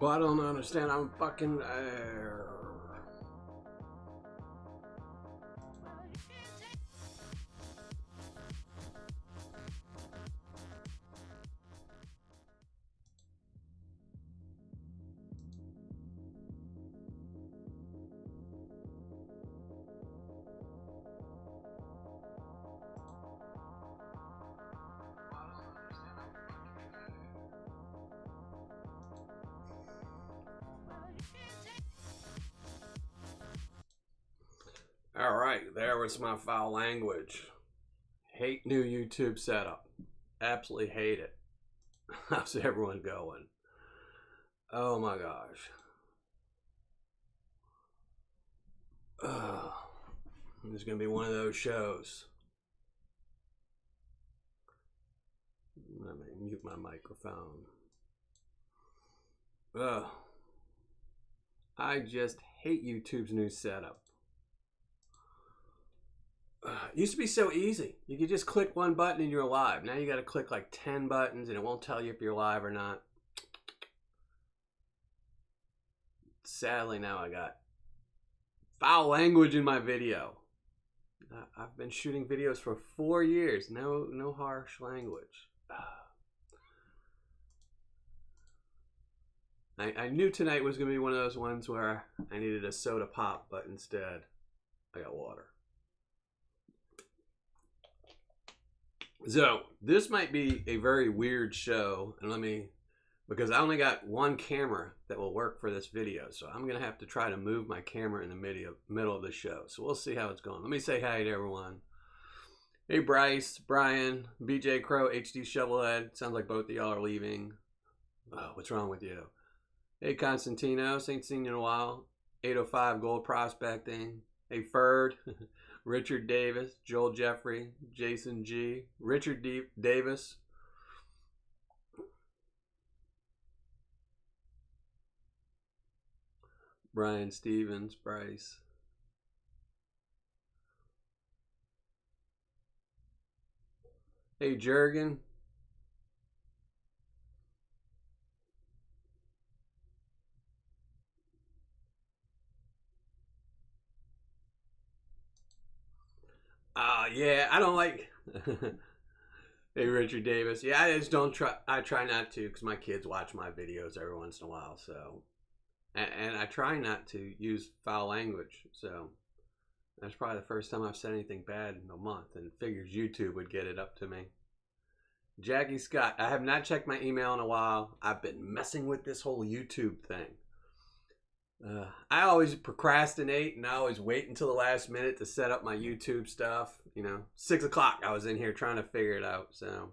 Well, I don't understand. I'm fucking. All right, there was my foul language. Hate new YouTube setup. Absolutely hate it. How's everyone going? Oh my gosh. This is gonna be one of those shows. Let me mute my microphone. I just hate YouTube's new setup. It used to be so easy. You could just click one button and you're live. Now you got to click like 10 buttons and it won't tell you if you're live or not. Sadly, now I got foul language in my video. I've been shooting videos for 4 years. No harsh language. I knew tonight was going to be one of those ones where I needed a soda pop, but instead I got water. So this might be a very weird show, and because I only got one camera that will work for this video, so I'm gonna have to try to move my camera in the middle of the show. So we'll see how it's going. Let me say hi to everyone. Hey Bryce, Brian, BJ Crow, HD Shovelhead. Sounds like both of y'all are leaving. Oh, what's wrong with you? Hey Constantino, ain't seen you in a while. 805 Gold Prospecting. Hey Ferd. Richard Davis, Joel Jeffrey, Jason G, Richard Davis. Brian Stevens, Bryce. Hey Jurgen. Yeah, I don't like. Hey Richard Davis. Yeah, I just don't try. I try not to because my kids watch my videos every once in a while. So, and I try not to use foul language. So, that's probably the first time I've said anything bad in a month, and figures YouTube would get it up to me. Jackie Scott. I have not checked my email in a while. I've been messing with this whole YouTube thing. I always procrastinate and I always wait until the last minute to set up my YouTube stuff. 6 o'clock I was in here trying to figure it out. So,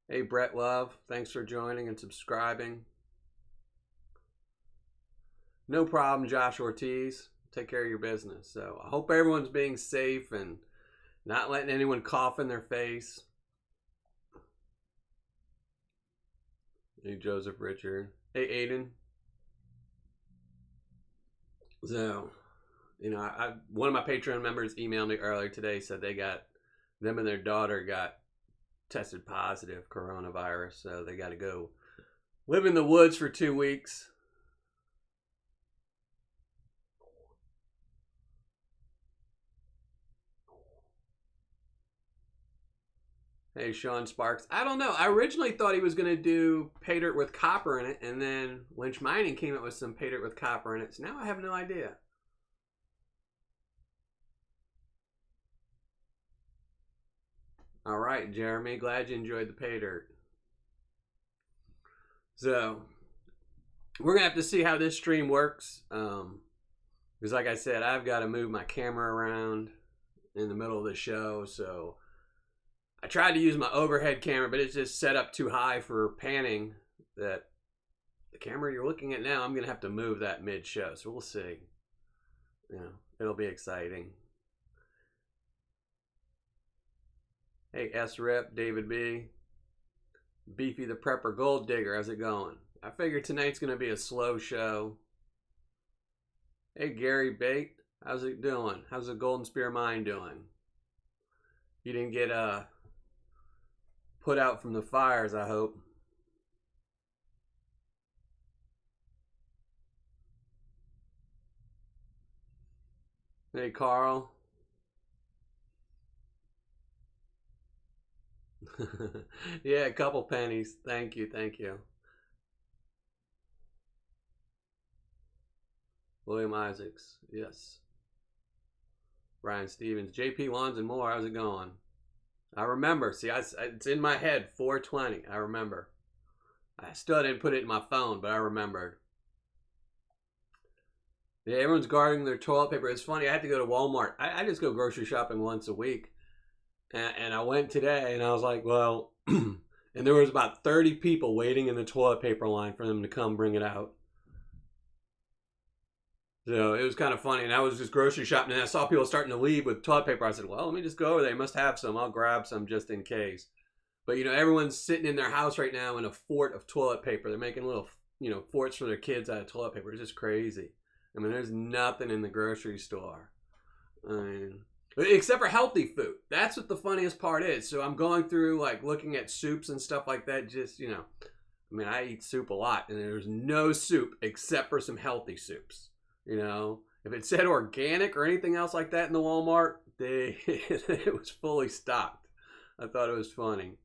hey Brett Love, thanks for joining and subscribing. No problem, Josh Ortiz. Take care of your business. So I hope everyone's being safe and not letting anyone cough in their face. Hey Joseph Richard. Hey Aiden. So, one of my Patreon members emailed me earlier today, said them and their daughter got tested positive coronavirus, so they got to go live in the woods for 2 weeks. Hey, Sean Sparks. I don't know. I originally thought he was going to do pay dirt with copper in it, and then Lynch Mining came up with some pay dirt with copper in it, so now I have no idea. All right, Jeremy. Glad you enjoyed the pay dirt. So, we're going to have to see how this stream works. Because like I said, I've got to move my camera around in the middle of the show, so I tried to use my overhead camera, but it's just set up too high for panning that the camera you're looking at now, I'm going to have to move that mid-show. So we'll see. It'll be exciting. Hey, S-Rip, David B. Beefy the Prepper Gold Digger, how's it going? I figured tonight's going to be a slow show. Hey, Gary Bate, how's it doing? How's the Golden Spear Mine doing? You didn't get put out from the fires, I hope. Hey, Carl. Yeah, a couple pennies. Thank you, thank you. William Isaacs, yes. Brian Stevens, JP Lawns and more. How's it going? I remember. See, it's in my head. 420. I remember. I still didn't put it in my phone, but I remembered. Yeah, everyone's guarding their toilet paper. It's funny. I had to go to Walmart. I just go grocery shopping once a week, and I went today, and I was like, well, and there was about 30 people waiting in the toilet paper line for them to come bring it out. So it was kind of funny, and I was just grocery shopping, and I saw people starting to leave with toilet paper. I said, well, let me just go over there. They must have some. I'll grab some just in case. But, everyone's sitting in their house right now in a fort of toilet paper. They're making little, forts for their kids out of toilet paper. It's just crazy. I mean, there's nothing in the grocery store. I mean, except for healthy food. That's what the funniest part is. So I'm going through, like, looking at soups and stuff like that. Just, I mean, I eat soup a lot, and there's no soup except for some healthy soups. If it said organic or anything else like that in the Walmart, it was fully stocked. I thought it was funny.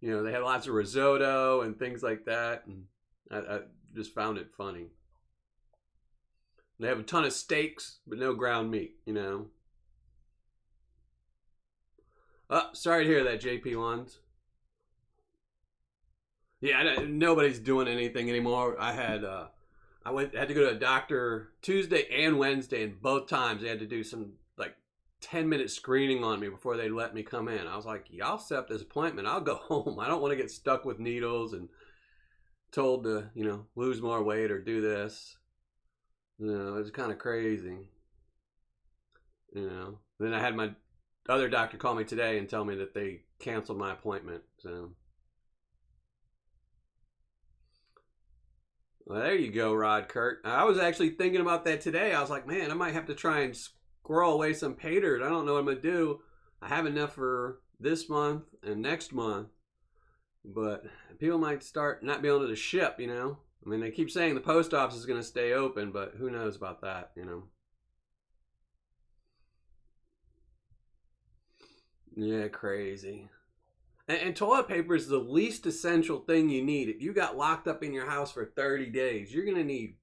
They had lots of risotto and things like that, and I just found it funny. They have a ton of steaks, but no ground meat. Oh, sorry to hear that, JP Lons. Yeah, nobody's doing anything anymore. I had to go to a doctor Tuesday and Wednesday, and both times they had to do some like 10-minute screening on me before they let me come in. I was like, y'all set up this appointment. I'll go home. I don't want to get stuck with needles and told to, lose more weight or do this. It's kind of crazy. Then I had my other doctor call me today and tell me that they canceled my appointment. So, well, there you go, Rod Kurt. I was actually thinking about that today. I was like, man, I might have to try and squirrel away some pay dirt. I don't know what I'm going to do. I have enough for this month and next month. But people might start not being able to ship, I mean, they keep saying the post office is going to stay open, but who knows about that, Yeah, crazy. And toilet paper is the least essential thing you need. If you got locked up in your house for 30 days, you're going to need,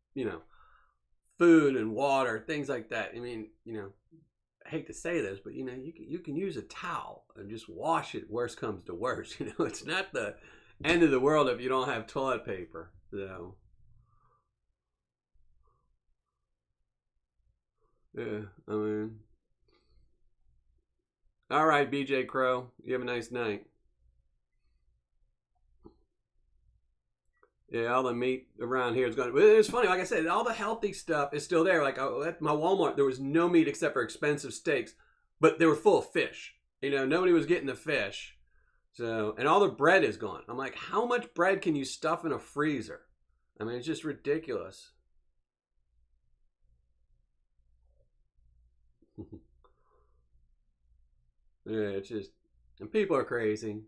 food and water, things like that. I mean, I hate to say this, but, you can use a towel and just wash it. Worst comes to worst. It's not the end of the world if you don't have toilet paper. So, yeah, I mean, all right, BJ Crow, you have a nice night. Yeah, all the meat around here is going. It's funny, like I said, all the healthy stuff is still there. Like at my Walmart, there was no meat except for expensive steaks, but they were full of fish. Nobody was getting the fish. So, and all the bread is gone. I'm like, how much bread can you stuff in a freezer? I mean, it's just ridiculous. Yeah, it's just, and people are crazy.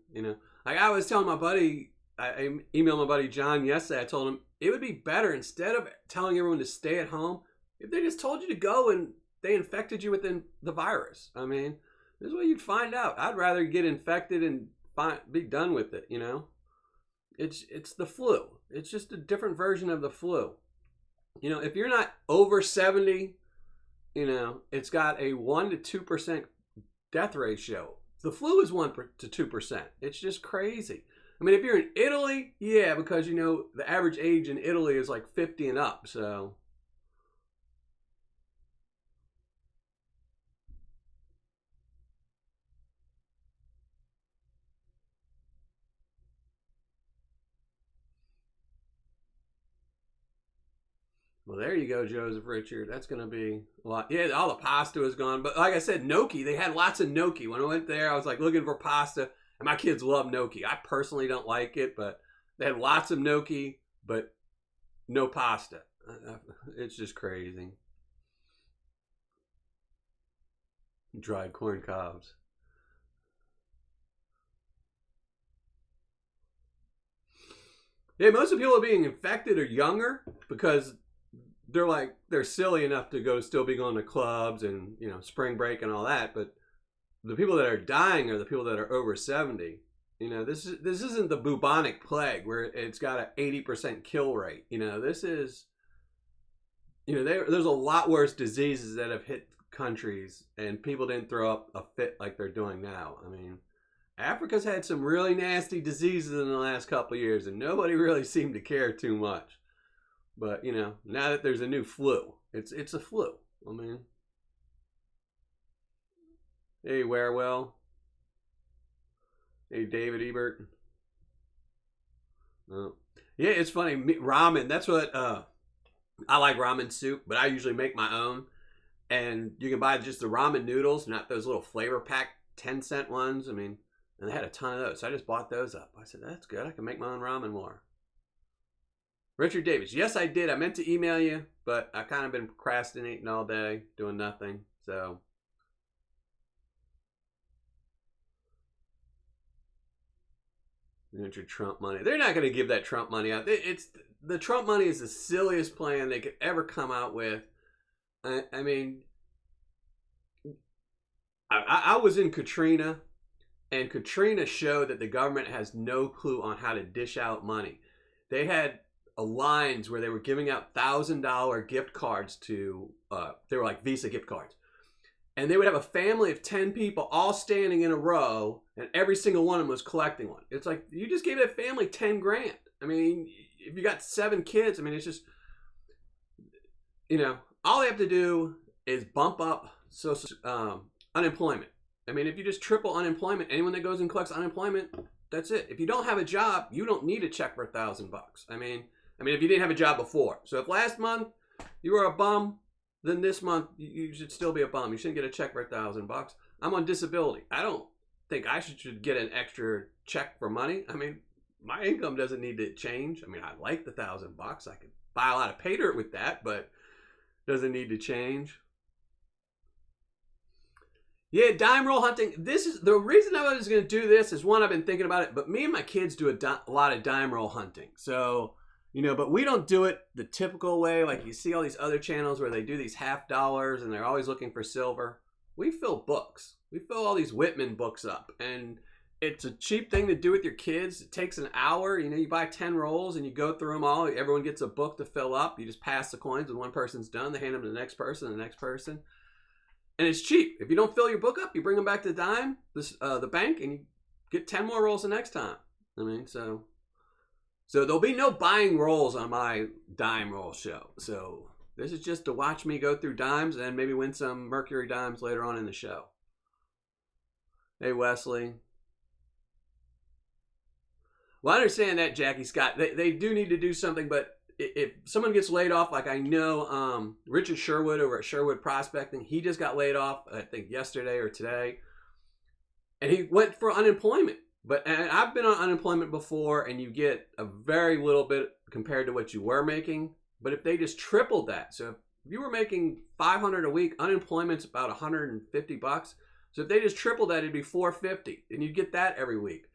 Like I was telling my buddy, I emailed my buddy John yesterday. I told him it would be better instead of telling everyone to stay at home if they just told you to go and they infected you with the virus. I mean, this is what you'd find out. I'd rather get infected and be done with it. It's the flu. It's just a different version of the flu. If you're not over 70, it's got a 1 to 2% death ratio. The flu is 1 to 2%. It's just crazy. I mean, if you're in Italy, yeah, because the average age in Italy is like 50 and up. So, well, there you go, Joseph Richard. That's going to be a lot. Yeah, all the pasta is gone. But like I said, gnocchi, they had lots of gnocchi. When I went there, I was like looking for pasta. And my kids love gnocchi. I personally don't like it, but they had lots of gnocchi, but no pasta. It's just crazy. Dried corn cobs. Yeah, most of the people are being infected are younger because they're silly enough to still be going to clubs and spring break and all that, but the people that are dying are the people that are over 70. This isn't the bubonic plague where it's got an 80% kill rate. This is there's a lot worse diseases that have hit countries, and people didn't throw up a fit like they're doing now. I mean, Africa's had some really nasty diseases in the last couple of years, and nobody really seemed to care too much. But now that there's a new flu, it's a flu. I mean, hey Warewell, hey David Ebert. Yeah, it's funny. Ramen. That's what I like, ramen soup, but I usually make my own. And you can buy just the ramen noodles, not those little flavor pack 10-cent ones. I mean, and they had a ton of those, so I just bought those up. I said, that's good. I can make my own ramen more. Richard Davis, yes, I did. I meant to email you, but I kind of been procrastinating all day, doing nothing. So, Trump money. They're not going to give that Trump money out. The Trump money is the silliest plan they could ever come out with. I mean, I was in Katrina, and Katrina showed that the government has no clue on how to dish out money. They had lines where they were giving out $1,000 gift cards to, they were like Visa gift cards. And they would have a family of 10 people all standing in a row, and every single one of them was collecting one. It's like, you just gave that family 10 grand. I mean, if you got 7 kids, I mean, it's just, all they have to do is bump up unemployment. I mean, if you just triple unemployment, anyone that goes and collects unemployment, that's it. If you don't have a job, you don't need a check for $1,000. I mean, if you didn't have a job before. So if last month you were a bum, then this month you should still be a bum. You shouldn't get a check for $1,000. I'm on disability. I don't think I should get an extra check for money. I mean, my income doesn't need to change. I mean, I like the $1,000. I could buy a lot of pay dirt with that, but doesn't need to change. Yeah, dime roll hunting. This is the reason I was going to do this is, one, I've been thinking about it, but me and my kids do a lot of dime roll hunting. So, but we don't do it the typical way. Like you see all these other channels where they do these $50 and they're always looking for silver. We fill books. We fill all these Whitman books up, and it's a cheap thing to do with your kids. It takes an hour. You buy 10 rolls and you go through them all. Everyone gets a book to fill up. You just pass the coins, and one person's done. They hand them to the next person, the next person. And it's cheap. If you don't fill your book up, you bring them back to the bank, and you get 10 more rolls the next time. I mean, so there'll be no buying rolls on my dime roll show. So this is just to watch me go through dimes and maybe win some Mercury dimes later on in the show. Hey, Wesley. Well, I understand that, Jackie Scott. They do need to do something, but if someone gets laid off, like I know Richard Sherwood over at Sherwood Prospecting, he just got laid off, I think yesterday or today, and he went for unemployment. And I've been on unemployment before, and you get a very little bit compared to what you were making. But if they just tripled that, so if you were making $500 a week, unemployment's about $150. So if they just tripled that, it'd be $450, and you'd get that every week.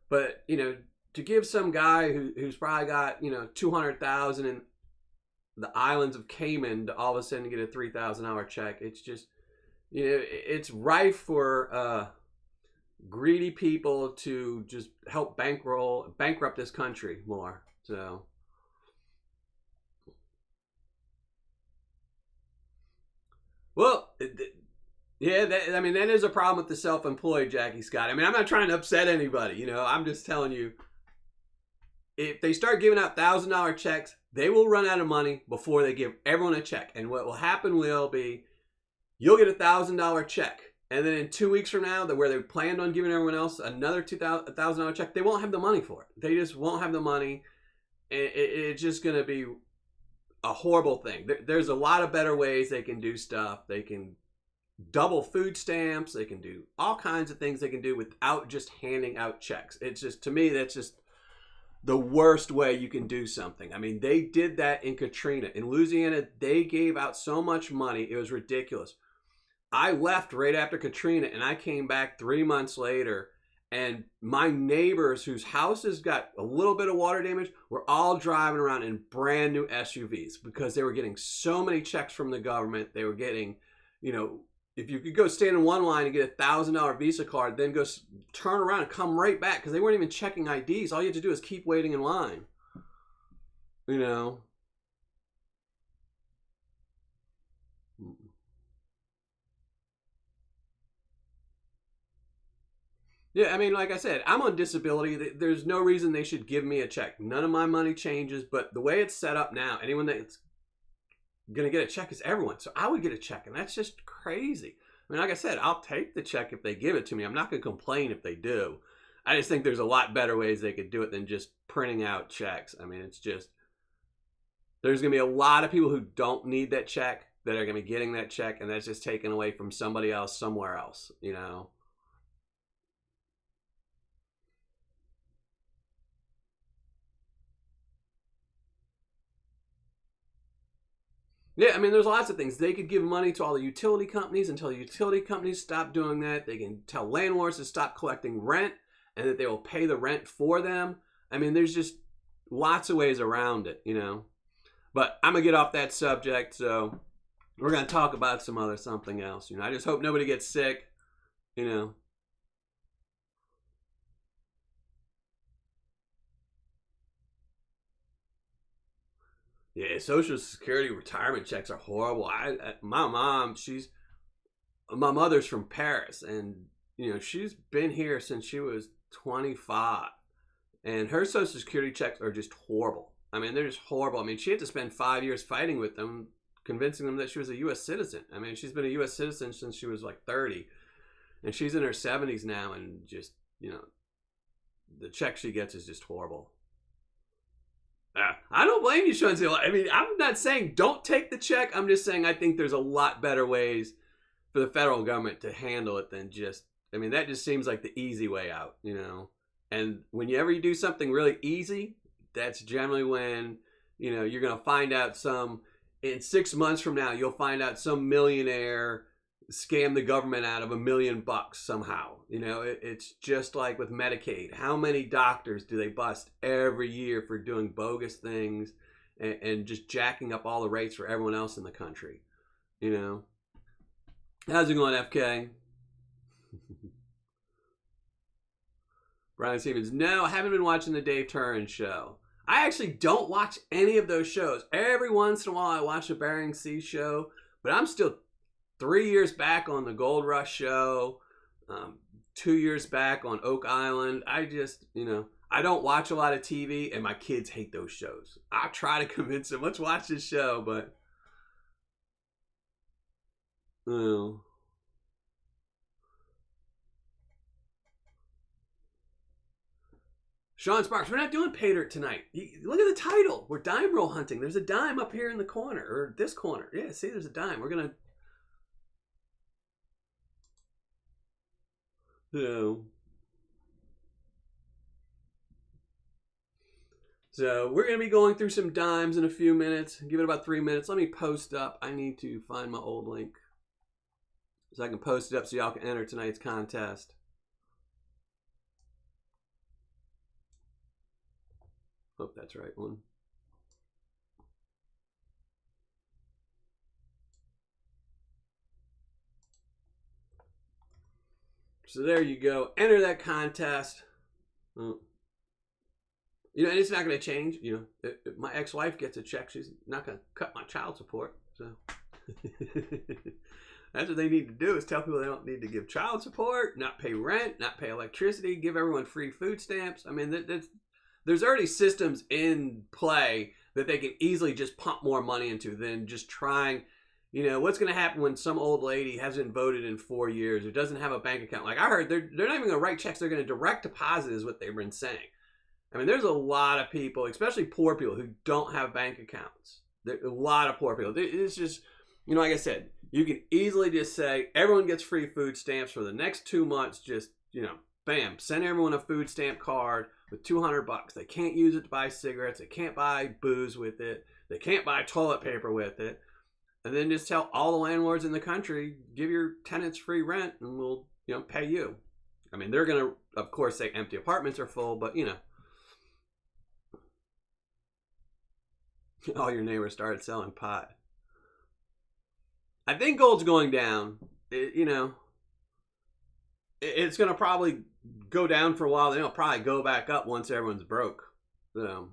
But to give some guy who's probably got $200,000 in the islands of Cayman to all of a sudden get a $3,000 check, it's just it's rife for greedy people to just help bankrupt this country more. So well, yeah, that is a problem with the self-employed, Jackie Scott. I mean, I'm not trying to upset anybody. I'm just telling you, if they start giving out $1,000 checks, they will run out of money before they give everyone a check. And what will happen will be, you'll get a $1,000 check, and then in 2 weeks from now, where they planned on giving everyone else another $1,000 check, they won't have the money for it. They just won't have the money. It's just going to be a horrible thing. There's a lot of better ways they can do stuff. They can double food stamps. They can do all kinds of things they can do without just handing out checks. It's just, to me, that's just the worst way you can do something. I mean, they did that in Katrina. In Louisiana, they gave out so much money, it was ridiculous. I left right after Katrina, and I came back 3 months later, And my neighbors whose houses got a little bit of water damage were all driving around in brand new SUVs because they were getting so many checks from the government. They were getting, you know, if you could go stand in one line and get $1,000 Visa card, then go turn around and come right back because they weren't even checking IDs. All you had to do is keep waiting in line. You know. Yeah, I mean, like I said, I'm on disability. There's no reason they should give me a check. None of my money changes, but the way it's set up now, anyone that's going to get a check is everyone. So I would get a check, and that's just crazy. I mean, like I said, I'll take the check if they give it to me. I'm not going to complain if they do. I just think there's a lot better ways they could do it than just printing out checks. I mean, it's just, there's going to be a lot of people who don't need that check that are going to be getting that check, and that's just taken away from somebody else somewhere else, you know? Yeah, I mean, there's lots of things. They could give money to all the utility companies until the utility companies stop doing that. They can tell landlords to stop collecting rent and that they will pay the rent for them. I mean, there's just lots of ways around it, you know. But I'm going to get off that subject, so we're going to talk about something else. You know, I just hope nobody gets sick, you know. Yeah, Social Security retirement checks are horrible. My mom, my mother's from Paris, and you know she's been here since she was 25, and her Social Security checks are just horrible. I mean, they're just horrible. I mean, she had to spend 5 years fighting with them, convincing them that she was a U.S. citizen. I mean, she's been a U.S. citizen since she was like 30, and she's in her 70s now, and just, you know, the check she gets is just horrible. I don't blame you, Sean. I mean, I'm not saying don't take the check. I'm just saying I think there's a lot better ways for the federal government to handle it than just, I mean, that just seems like the easy way out, you know? And whenever you do something really easy, that's generally when, you know, you're going to find out in 6 months from now, you'll find out some millionaire scam the government out of $1 million somehow. You know, it's just like with Medicaid. How many doctors do they bust every year for doing bogus things and just jacking up all the rates for everyone else in the country? You know, how's it going, FK? Brian Stevens, no, I haven't been watching the Dave Turin show. I actually don't watch any of those shows. Every once in a while I watch a Bering Sea show, but I'm still 3 years back on the Gold Rush show, 2 years back on Oak Island. I just, you know, I don't watch a lot of TV, and my kids hate those shows. I try to convince them, let's watch this show, but, oh. Sean Sparks, we're not doing pay dirt tonight. Look at the title. We're dime roll hunting. There's a dime up here in the corner, or this corner. Yeah, see, there's a dime. We're going to... So we're going to be going through some dimes in a few minutes. Give it about 3 minutes. Let me post up. I need to find my old link so I can post it up so y'all can enter tonight's contest. Hope that's the right one. So there you go. Enter that contest. Oh. You know, and it's not going to change. You know, if my ex-wife gets a check, she's not going to cut my child support. So that's what they need to do, is tell people they don't need to give child support, not pay rent, not pay electricity, give everyone free food stamps. I mean, there's already systems in play that they can easily just pump more money into than just trying. You know, what's going to happen when some old lady hasn't voted in 4 years or doesn't have a bank account? Like I heard, they're not even going to write checks. They're going to direct deposit is what they've been saying. I mean, there's a lot of people, especially poor people, who don't have bank accounts. There's a lot of poor people. It's just, you know, like I said, you can easily just say everyone gets free food stamps for the next 2 months. Just, you know, bam, send everyone a food stamp card with $200. They can't use it to buy cigarettes. They can't buy booze with it. They can't buy toilet paper with it. And then just tell all the landlords in the country, give your tenants free rent and we'll, you know, pay you. I mean, they're going to, of course, say empty apartments are full, but, you know, all your neighbors started selling pot. I think gold's going down. You know, it's going to probably go down for a while. Then it'll probably go back up once everyone's broke. So.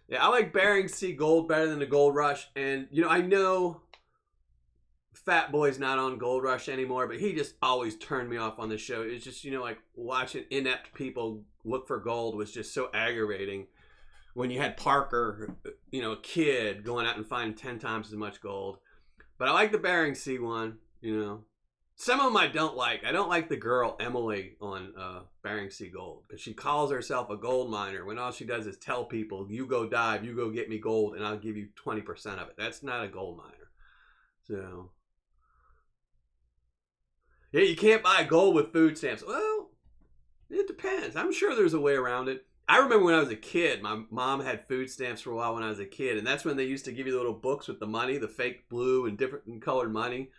Yeah, I like Bering Sea Gold better than the Gold Rush. And, you know, I know Fat Boy's not on Gold Rush anymore, but he just always turned me off on the show. It's just, you know, like watching inept people look for gold was just so aggravating. When you had Parker, you know, a kid going out and finding 10 times as much gold. But I like the Bering Sea one, you know. Some of them I don't like. I don't like the girl Emily on Bering Sea Gold because she calls herself a gold miner when all she does is tell people, you go dive, you go get me gold, and I'll give you 20% of it. That's not a gold miner. So, yeah, you can't buy gold with food stamps. Well, it depends. I'm sure there's a way around it. I remember when I was a kid, my mom had food stamps for a while when I was a kid, and that's when they used to give you the little books with the money, the fake blue and different colored money.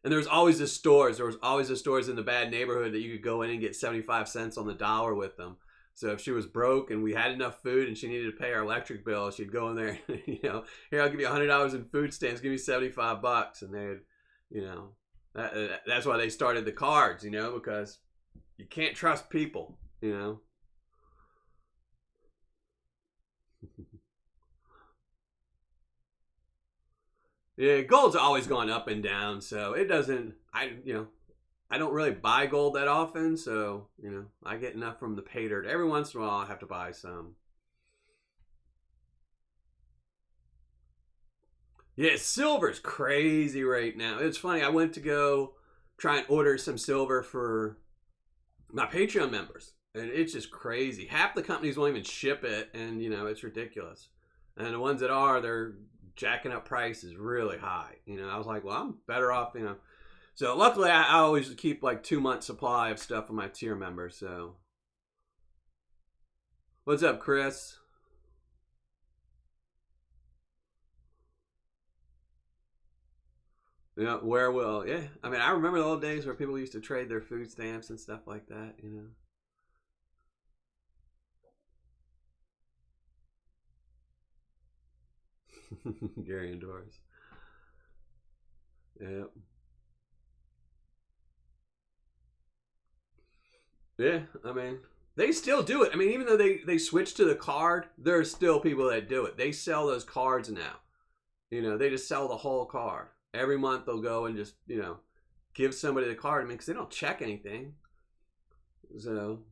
And there was always the stores. There was always the stores in the bad neighborhood that you could go in and get 75 cents on the dollar with them. So if she was broke and we had enough food and she needed to pay our electric bill, she'd go in there, you know, here, I'll give you $100 in food stamps, give me $75. And they'd, you know, that's why they started the cards, you know, because you can't trust people, you know. Yeah, gold's always gone up and down, so it doesn't. I don't really buy gold that often, so you know, I get enough from the pay dirt. Every once in a while, I have to buy some. Yeah, silver's crazy right now. It's funny. I went to go try and order some silver for my Patreon members, and it's just crazy. Half the companies won't even ship it, and you know, it's ridiculous. And the ones that are, they're jacking up prices really high. You know, I was like, well, I'm better off, you know. So luckily, I always keep like 2 months supply of stuff for my tier members. So, what's up, Chris? Yeah, where will? Yeah, I mean, I remember the old days where people used to trade their food stamps and stuff like that. You know, Gary and Doris. Yeah. Yeah, I mean, they still do it. I mean, even though they switched to the card, there's still people that do it. They sell those cards now. You know, they just sell the whole card. Every month they'll go and just, you know, give somebody the card. I mean, because they don't check anything. So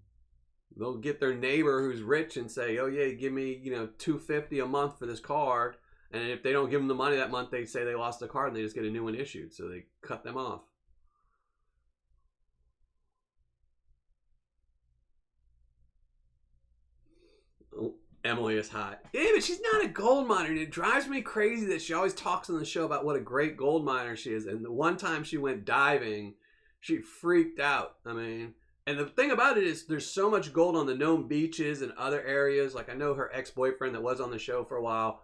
they'll get their neighbor who's rich and say, oh, yeah, give me, you know, $250 a month for this card. And if they don't give them the money that month, they say they lost the card and they just get a new one issued. So they cut them off. Emily is hot. Yeah, but she's not a gold miner. And it drives me crazy that she always talks on the show about what a great gold miner she is. And the one time she went diving, she freaked out. I mean, and the thing about it is there's so much gold on the known beaches and other areas. Like I know her ex-boyfriend that was on the show for a while,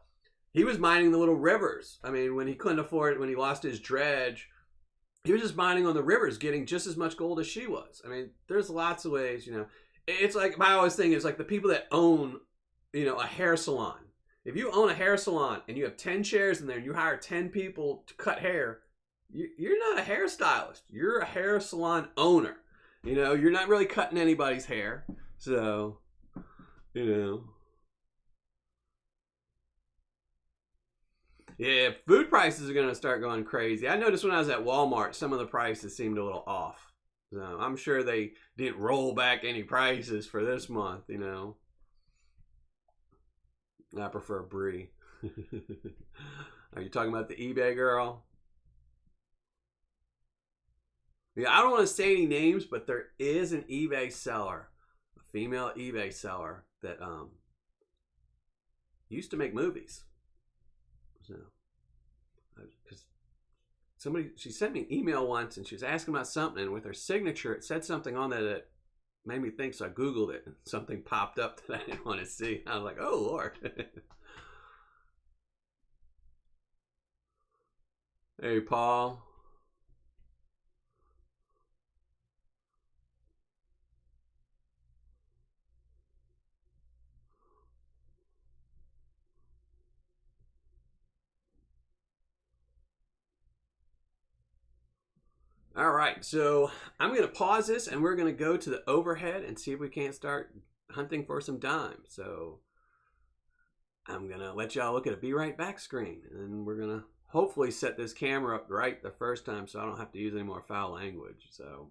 he was mining the little rivers. I mean, when he couldn't afford it, when he lost his dredge, he was just mining on the rivers, getting just as much gold as she was. I mean, there's lots of ways, you know. It's like my always thing is like the people that own, you know, a hair salon. If you own a hair salon and you have 10 chairs in there and you hire 10 people to cut hair, you're not a hairstylist. You're a hair salon owner. You know, you're not really cutting anybody's hair. So, you know. Yeah, food prices are going to start going crazy. I noticed when I was at Walmart, some of the prices seemed a little off. So I'm sure they didn't roll back any prices for this month, you know. I prefer Brie. Are you talking about the eBay girl? Yeah, I don't want to say any names, but there is an eBay seller, a female eBay seller that used to make movies. So, because she sent me an email once and she was asking about something, and with her signature, it said something on there that made me think, so I Googled it, and something popped up that I didn't want to see. I was like, oh, Lord. Hey, Paul. All right, so I'm going to pause this and we're going to go to the overhead and see if we can't start hunting for some dimes. So I'm going to let y'all look at a Be Right Back screen, and we're going to hopefully set this camera up right the first time so I don't have to use any more foul language. So,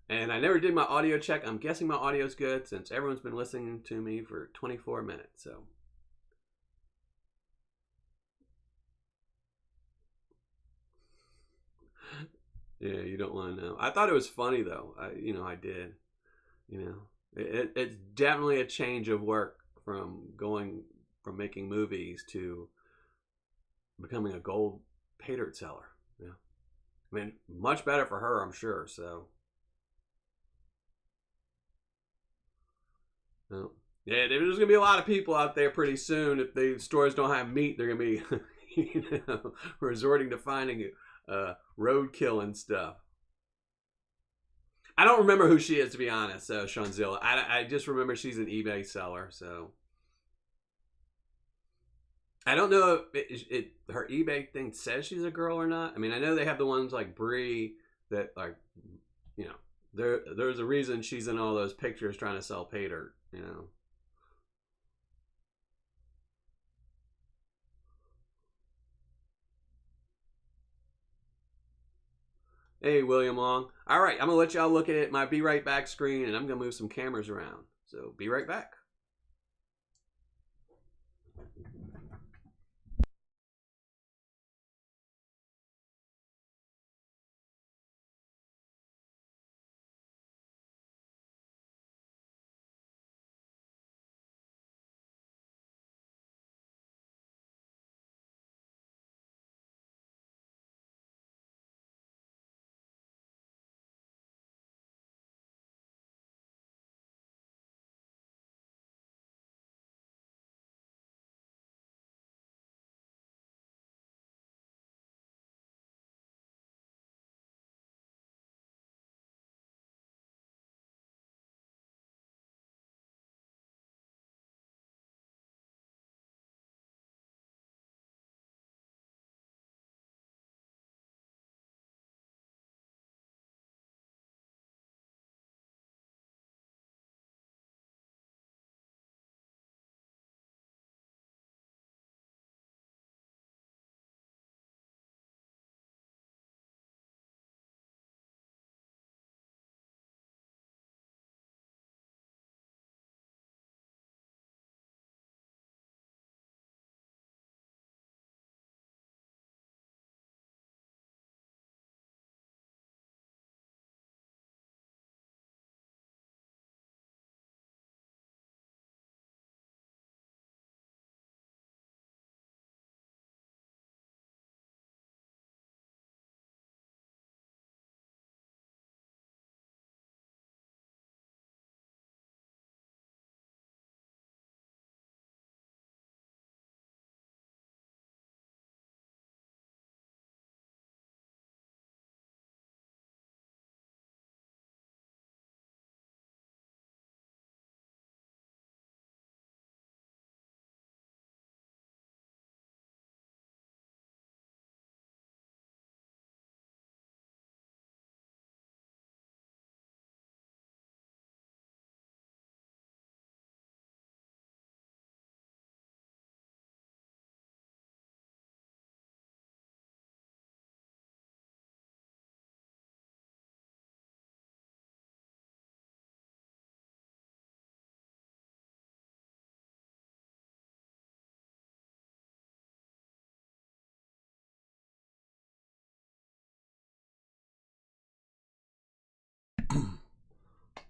and I never did my audio check. I'm guessing my audio's good since everyone's been listening to me for 24 minutes. So yeah, you don't want to know. I thought it was funny though. I did. It's definitely a change of work from going from making movies to becoming a gold pater seller. Yeah, I mean, much better for her, I'm sure. So, well, yeah, there's gonna be a lot of people out there pretty soon. If the stores don't have meat, they're gonna be, resorting to finding roadkill and stuff. I don't remember who she is, to be honest. So Shanzilla, I just remember she's an eBay seller. So I don't know if her eBay thing says she's a girl or not. I mean, I know they have the ones like Brie that like, you know, there's a reason she's in all those pictures trying to sell pay dirt. Hey, William Long. All right, I'm gonna let y'all look at my Be Right Back screen, and I'm gonna move some cameras around. So be right back.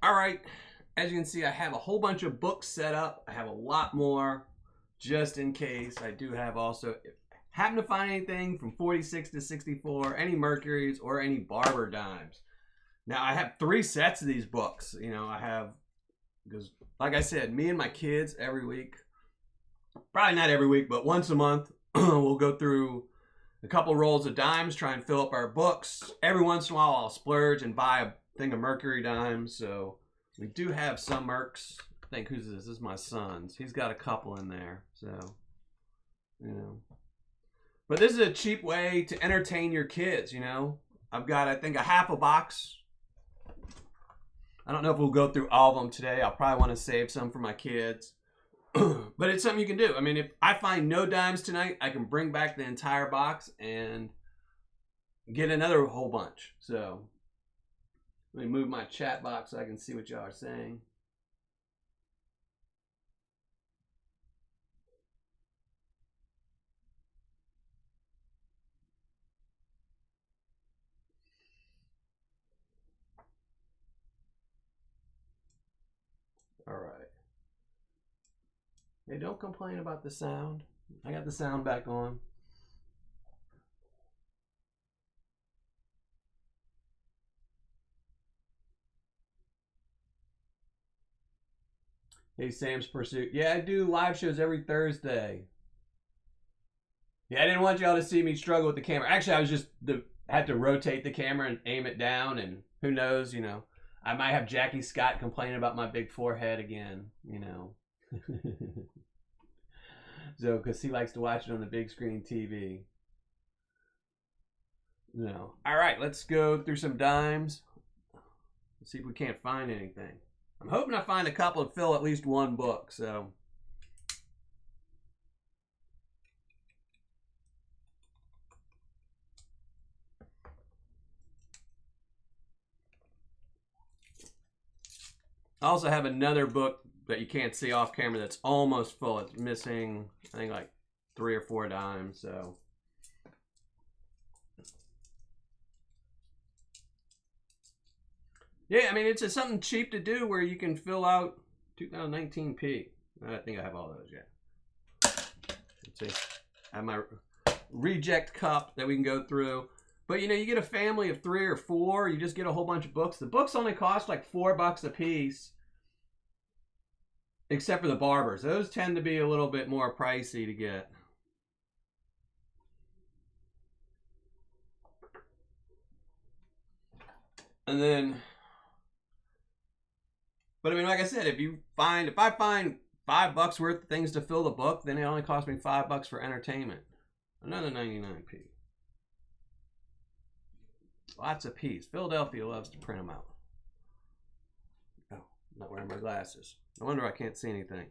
All right, as you can see, I have a whole bunch of books set up. I have a lot more just in case. I do have also, if I happen to find anything from 46 to 64, any Mercuries or any Barber dimes. Now, I have 3 sets of these books. I have, because like I said, me and my kids every week, probably not every week, but once a month, we'll go through a couple rolls of dimes, try and fill up our books. Every once in a while, I'll splurge and buy a thing of Mercury dimes. So we do have some Mercs. I think who's this? This is my son's. He's got a couple in there. So, you know. But this is a cheap way to entertain your kids, you know. I've got, I think, a half a box. I don't know if we'll go through all of them today. I'll probably want to save some for my kids. But it's something you can do. I mean, if I find no dimes tonight, I can bring back the entire box and get another whole bunch. So let me move my chat box so I can see what y'all are saying. All right. Hey, don't complain about the sound. I got the sound back on. Hey, Sam's Pursuit. Yeah, I do live shows every Thursday. Yeah, I didn't want y'all to see me struggle with the camera. Actually, I was just had to rotate the camera and aim it down, and who knows, you know. I might have Jackie Scott complaining about my big forehead again, you know. So, because he likes to watch it on the big screen TV. No. All right, let's go through some dimes. Let's see if we can't find anything. I'm hoping I find a couple to fill at least one book, so. I also have another book that you can't see off camera that's almost full. It's missing, I think, like 3 or 4 dimes, so. Yeah, I mean, it's just something cheap to do where you can fill out 2019p. I think I have all those yet. Let's see. I have my reject cup that we can go through. But, you know, you get a family of 3 or 4, you just get a whole bunch of books. The books only cost like $4 a piece, except for the Barbers. Those tend to be a little bit more pricey to get. And then, but I mean, like I said, if I find $5 worth of things to fill the book, then it only cost me $5 for entertainment. Another 99p. Lots of P's. Philadelphia loves to print them out. Oh, I'm not wearing my glasses. No wonder I can't see anything.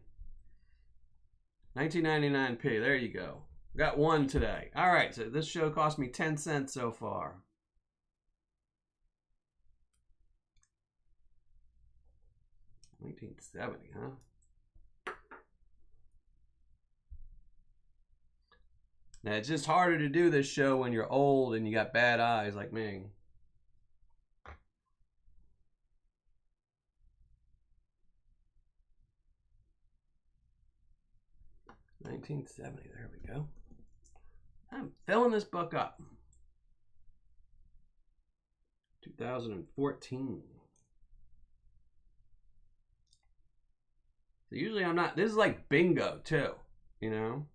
19.99p. There you go. Got one today. All right, so this show cost me 10 cents so far. $19.70, huh? Now, it's just harder to do this show when you're old and you got bad eyes like me. $19.70, there we go. I'm filling this book up. 2014. So usually I'm not, this is like bingo too, you know?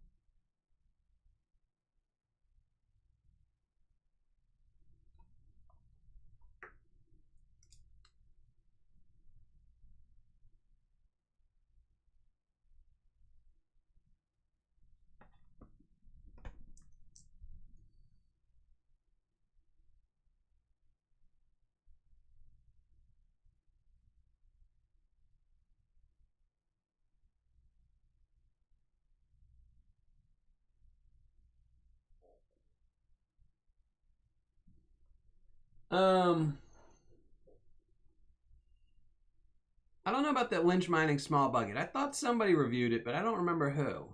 I don't know about that lynch mining small bucket. I thought somebody reviewed it, but I don't remember who.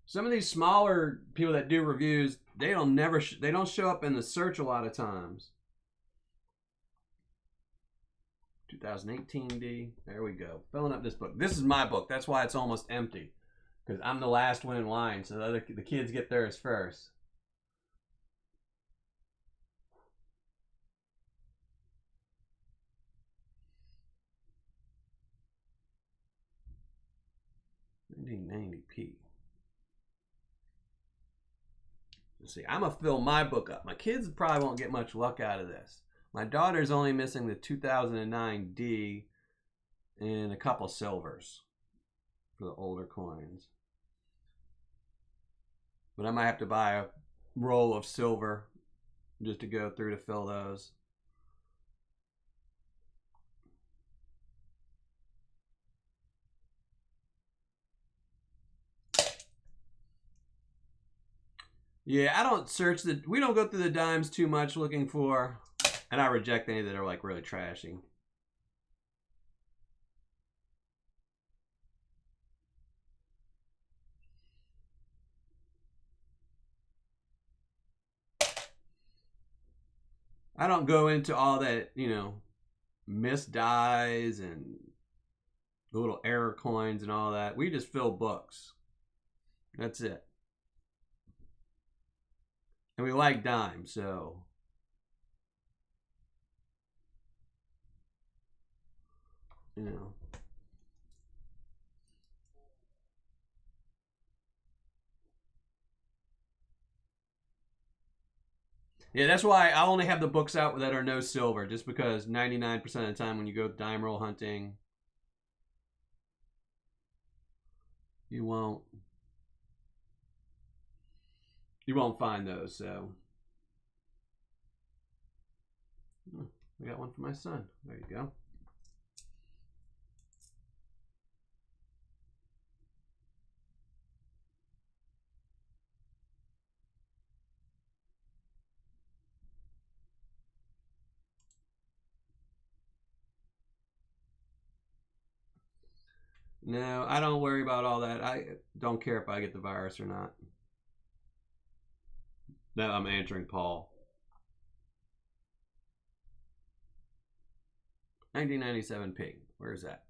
Some of these smaller people that do reviews, they don't show up in the search a lot of times. 2018D. There we go. Filling up this book. This is my book. That's why it's almost empty, because I'm the last one in line, so the kids get theirs first. $19.90p. see, I'm going to fill my book up. My kids probably won't get much luck out of this. My daughter's only missing the 2009 D and a couple silvers for the older coins. But I might have to buy a roll of silver just to go through to fill those. Yeah, I don't search we don't go through the dimes too much looking for, and I reject any that are like really trashy. I don't go into all that, you know, missed dies and the little error coins and all that. We just fill books. That's it. And we like dimes, so you know. Yeah, that's why I only have the books out that are no silver, just because 99% of the time when you go dime roll hunting, you won't find those. So I got one for my son. There you go. No, I don't worry about all that. I don't care if I get the virus or not. No, I'm answering Paul. 1997 pig. Where's that?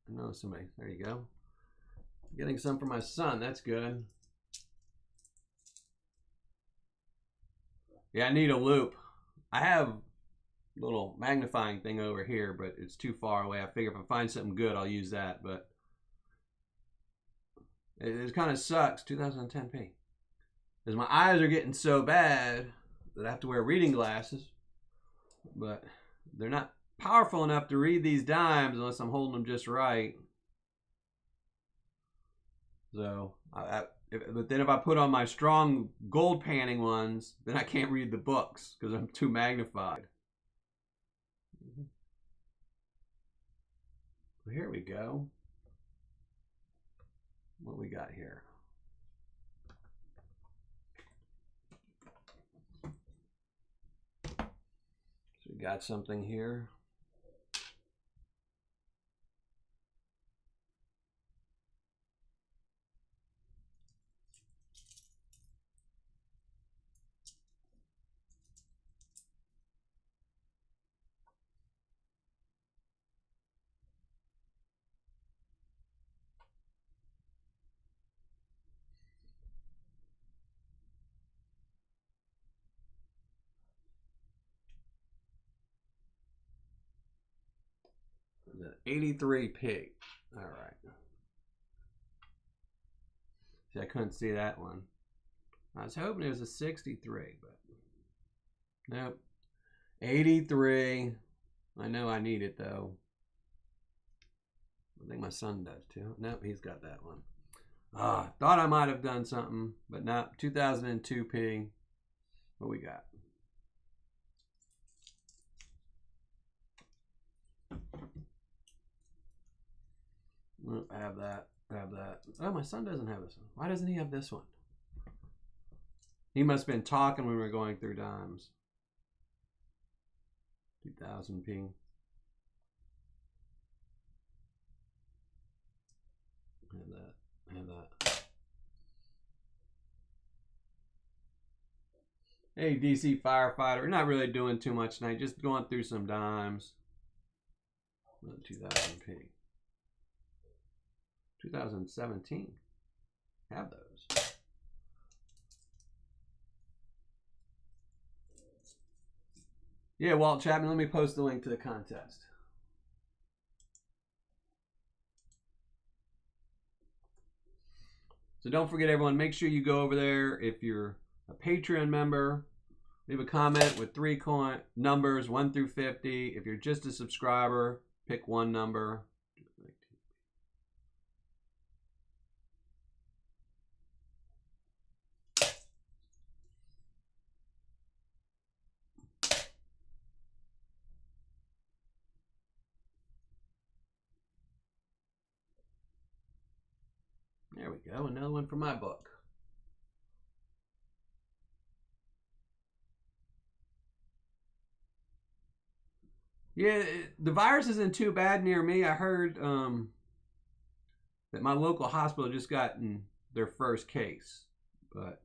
I know somebody. There you go. Getting some for my son. That's good. Yeah, I need a loop. I have a little magnifying thing over here, but it's too far away. I figure if I find something good, I'll use that. But it kind of sucks. 2010p. Because my eyes are getting so bad that I have to wear reading glasses. But they're not powerful enough to read these dimes unless I'm holding them just right. So, but then if I put on my strong gold panning ones, then I can't read the books because I'm too magnified. Well, here we go. What we got here? So we got something here. The 83 pig. All right. See, I couldn't see that one. I was hoping it was a 63, but nope. 83. I know I need it though. I think my son does too. Nope, he's got that one. Thought I might have done something, but not. 2002 pig. What we got? I have that. I have that. Oh, my son doesn't have this one. Why doesn't he have this one? He must have been talking when we were going through dimes. 2000 ping. Have that. Have that. Hey, DC firefighter. We're not really doing too much tonight. Just going through some dimes. 2000 ping. 2017. Have those. Yeah, Walt Chapman, let me post the link to the contest. So don't forget, everyone, make sure you go over there if you're a Patreon member. Leave a comment with 3 numbers, 1 through 50. If you're just a subscriber, pick one number. There we go, another one for my book. Yeah, the virus isn't too bad near me. I heard that my local hospital just gotten their first case, but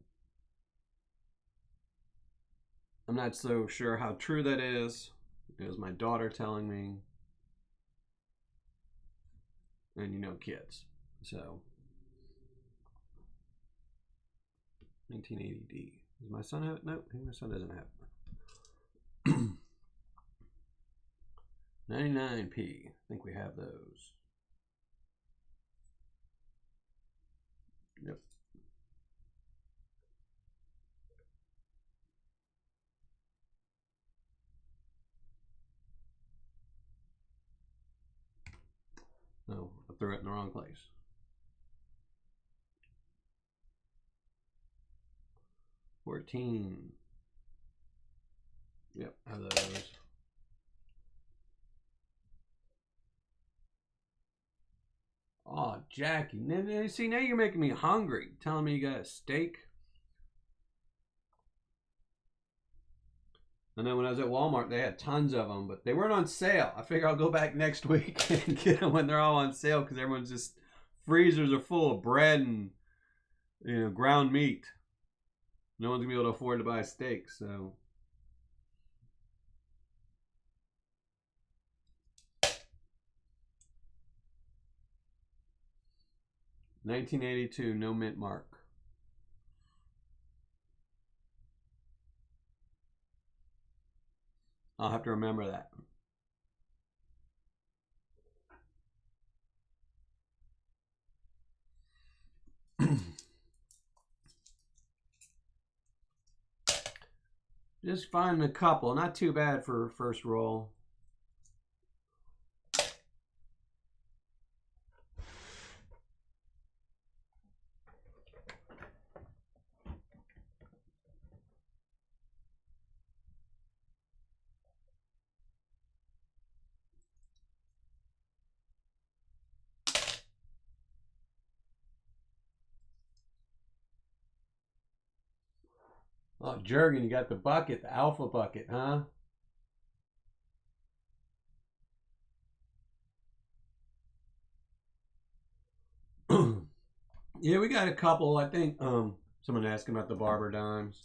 I'm not so sure how true that is. It was my daughter telling me, and you know, kids. So 1980D. Does my son have it? Nope, my son doesn't have it. 99P. I think we have those. Yep. No, I threw it in the wrong place. $14. Yep, have those. Oh, Jackie. See, now you're making me hungry. Telling me you got a steak. I know when I was at Walmart, they had tons of them, but they weren't on sale. I figure I'll go back next week and get them when they're all on sale because everyone's just, freezers are full of bread and, you know, ground meat. No one's gonna be able to afford to buy a steak, so. $19.82, no mint mark. I'll have to remember that. Just find a couple. Not too bad for first roll. Oh, Jurgen, you got the bucket, the alpha bucket, huh? Yeah, we got a couple. I think someone asking about the Barber dimes.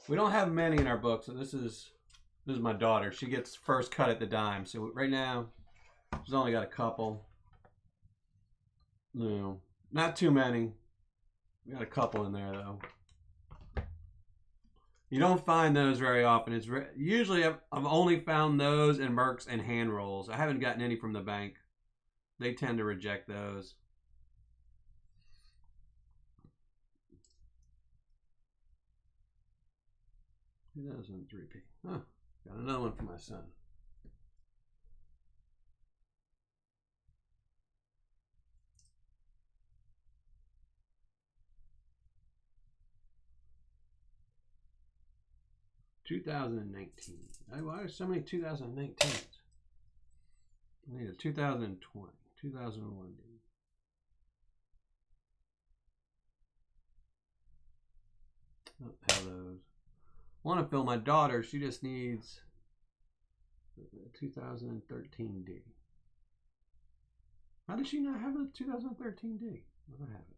We don't have many in our book, so this is my daughter. She gets first cut at the dime. So right now, she's only got a couple. No, not too many. We got a couple in there though. You don't find those very often. It's usually I've only found those in Mercs and hand rolls. I haven't gotten any from the bank. They tend to reject those. $2,003P. Huh. Got another one for my son. $2019. Why are so many 2019s? I need a 2020, 2001. Don't have those. I want to fill my daughter. She just needs a 2013D. How does she not have a 2013D? I don't have it.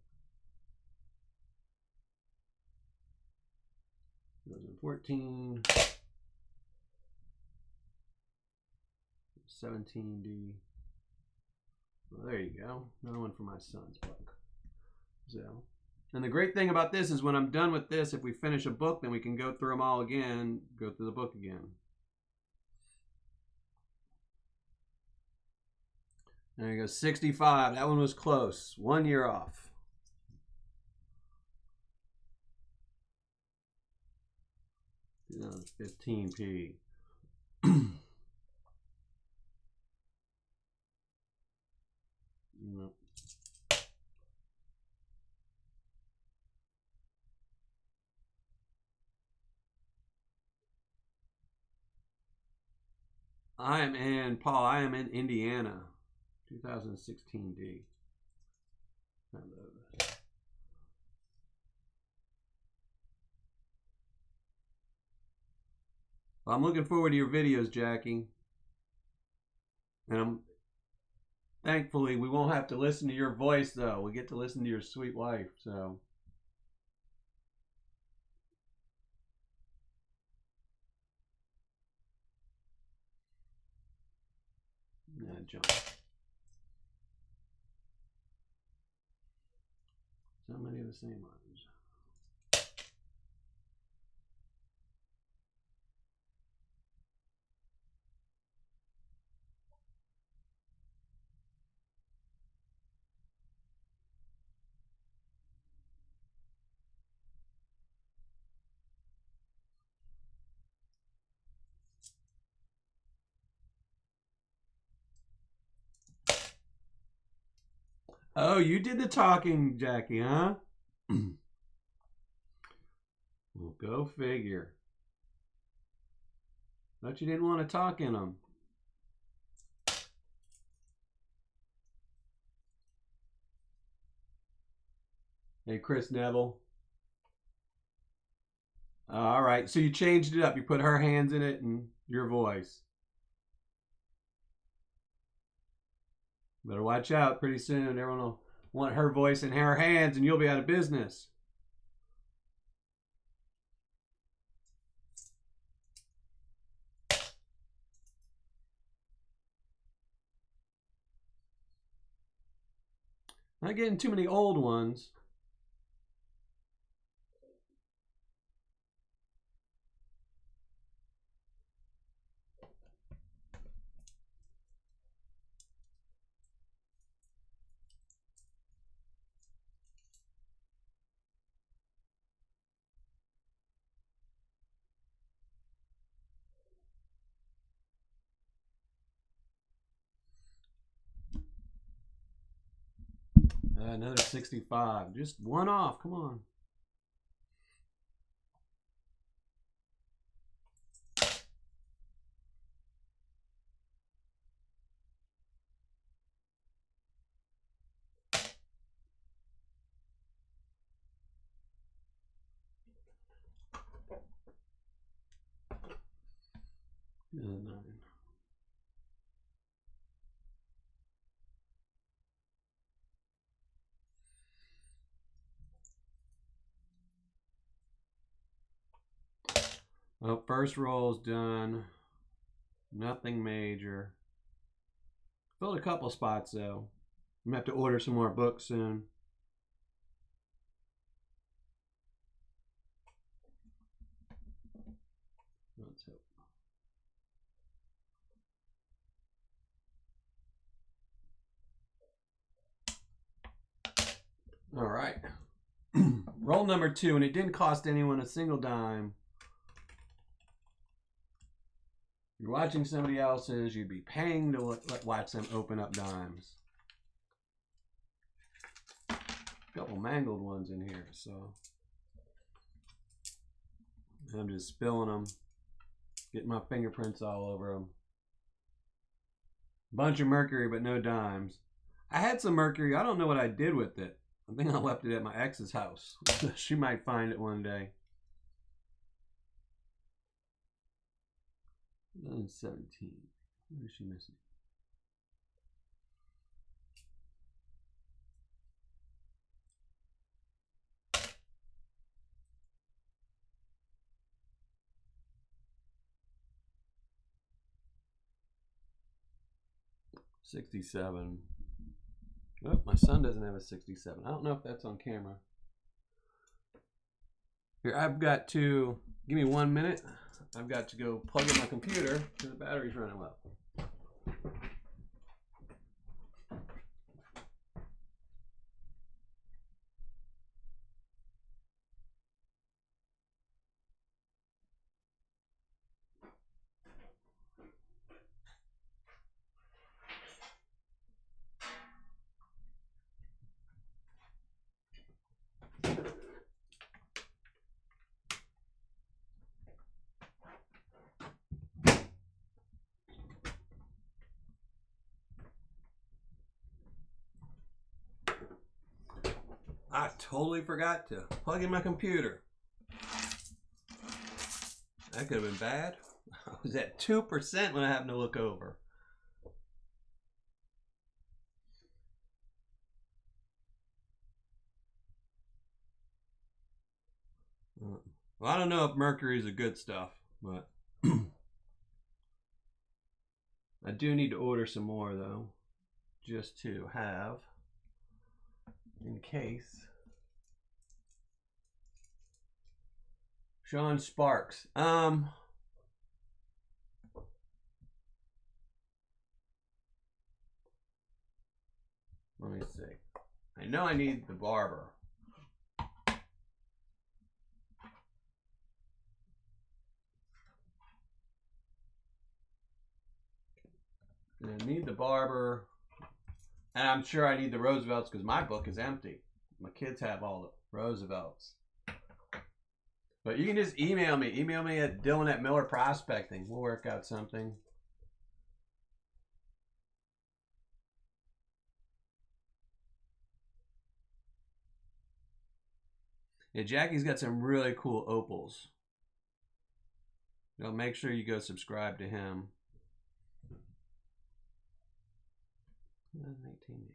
2014. 17D. Well, there you go. Another one for my son's book. So, and the great thing about this is when I'm done with this, if we finish a book, then we can go through them all again, go through the book again. There you go, 65. That one was close. 1 year off. 15p. Nope. I am in Indiana, 2016D. I'm looking forward to your videos, Jackie. And thankfully we won't have to listen to your voice though. We get to listen to your sweet wife, so. Yeah, John. So many of the same ones. Oh, you did the talking, Jackie, huh? Well, go figure. Thought you didn't want to talk in them. Hey, Chris Neville. All right, so you changed it up. You put her hands in it and your voice. Better watch out. Pretty soon, everyone will want her voice and her hands, and you'll be out of business. Not getting too many old ones. Another 65. Just one off. Come on. Another 9. Well, first roll's done. Nothing major. Filled a couple spots though. I'm gonna have to order some more books soon. Let's hope. All right. Roll number 2, and it didn't cost anyone a single dime. You're watching somebody else's, you'd be paying to watch them open up dimes. A couple mangled ones in here, so I'm just spilling them, getting my fingerprints all over them. Bunch of mercury, but no dimes. I had some mercury. I don't know what I did with it. I think I left it at my ex's house. She might find it one day. 17. What is she missing? $67. Oh, my son doesn't have a 67. I don't know if that's on camera. Here, I've got to, give me 1 minute. I've got to go plug in my computer because the battery's running low. I totally forgot to plug in my computer. That could have been bad. I was at 2% when I happened to look over. Well, I don't know if mercury is a good stuff, but I do need to order some more though, just to have in case. Sean Sparks. Let me see. I know I need the barber. I need the barber. And I'm sure I need the Roosevelts because my book is empty. My kids have all the Roosevelts. But you can just email me. Email me at Dylan@Miller Prospecting. We'll work out something. Yeah, Jackie's got some really cool opals. So make sure you go subscribe to him. 2018.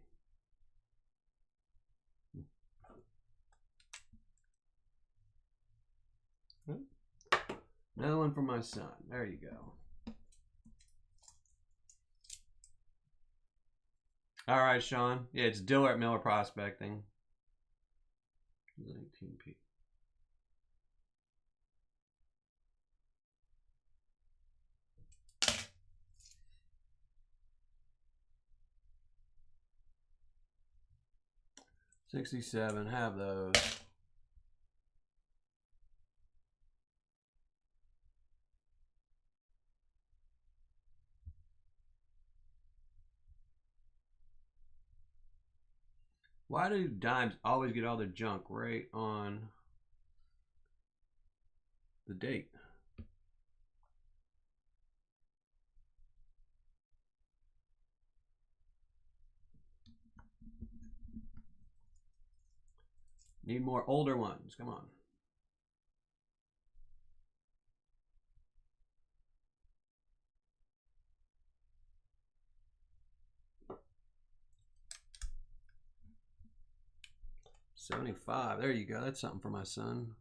Another one for my son. There you go. All right, Sean. Yeah, it's Diller@Miller Prospecting. 19p. $67. Have those. Why do dimes always get all their junk right on the date? Need more older ones. Come on. $75. There you go. That's something for my son.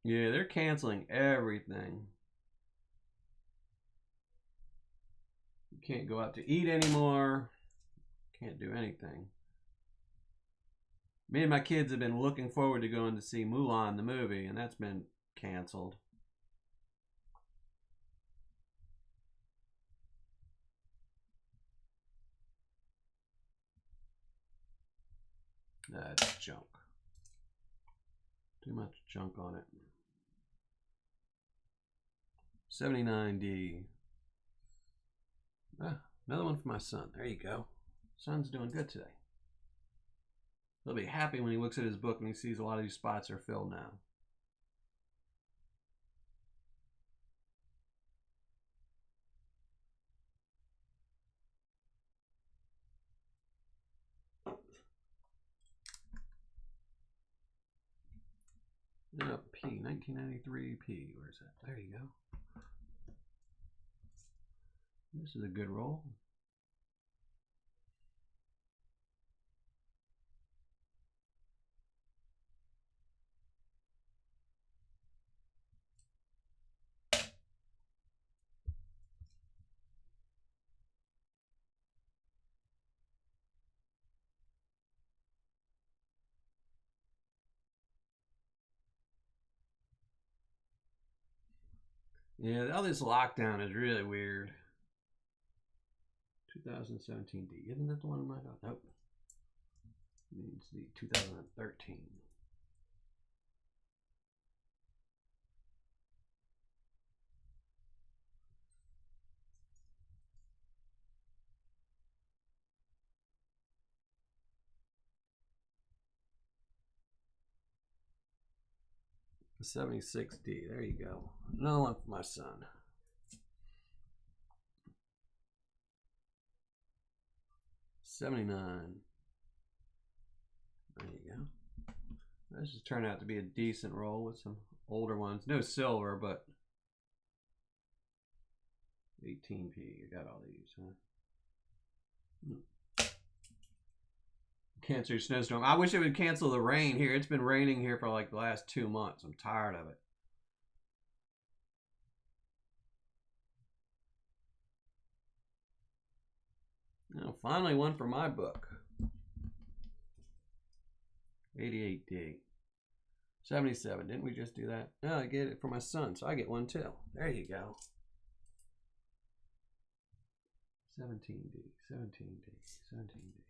Yeah, they're canceling everything. You can't go out to eat anymore. Can't do anything. Me and my kids have been looking forward to going to see Mulan, the movie, and that's been canceled. That's junk. Too much junk on it. 79D. Another one for my son. There you go. Son's doing good today. He'll be happy when he looks at his book and he sees a lot of these spots are filled now. P, 1993 P. Where's that? There you go. This is a good roll. Yeah, all this lockdown is really weird. 2017 D. Isn't that the one in my note? Nope. Needs the 2013. 76D. There you go. Another one for my son. $79. There you go. This just turned out to be a decent roll with some older ones. No silver, but 18p. You got all these, huh? Cancel your snowstorm. I wish it would cancel the rain here. It's been raining here for like the last 2 months. I'm tired of it. Now, finally one for my book. 88D. 77. Didn't we just do that? No, I get it for my son, so I get one too. There you go. 17D. 17D. 17D.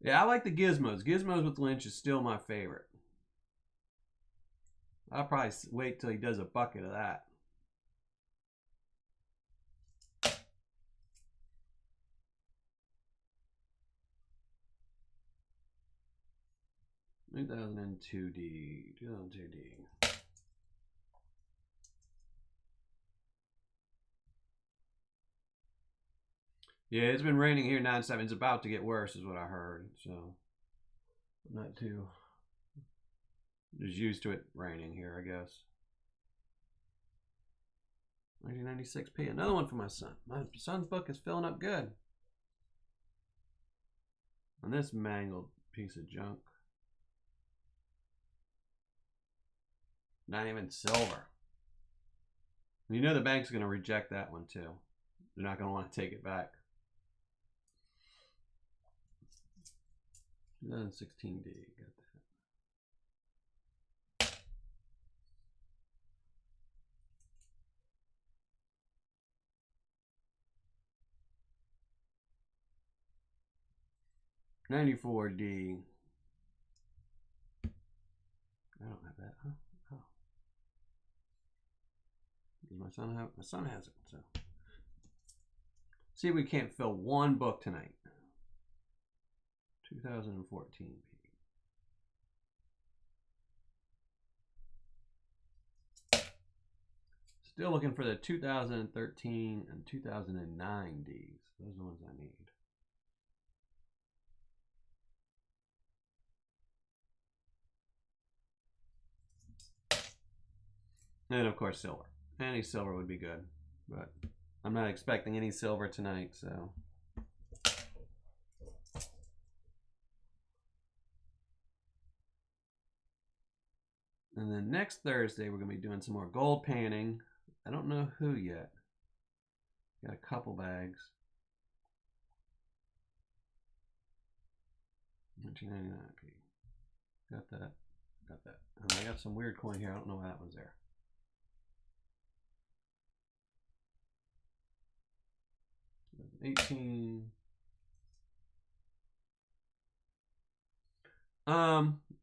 Yeah, I like the Gizmos. Gizmos with Lynch is still my favorite. I'll probably wait till he does a bucket of that. $2002D. 2002D. Yeah, it's been raining here nonstop. It's about to get worse, is what I heard. So, I'm not too just used to it raining here, I guess. 1996p. Another one for my son. My son's book is filling up good. On this mangled piece of junk. Not even silver. You know the bank's going to reject that one too. They're not going to want to take it back. 2016D. Got that. $94D. I don't have that, huh? Oh. Does my son have? My son has it, so. See if we can't fill one book tonight. 2014. Still looking for the 2013 and 2009 Ds. Those are the ones I need. And of course silver. Any silver would be good, but I'm not expecting any silver tonight, so. And then next Thursday, we're going to be doing some more gold panning. I don't know who yet. Got a couple bags. 1999p. Got that. Got that. And I got some weird coin here. I don't know why that one's there. $18.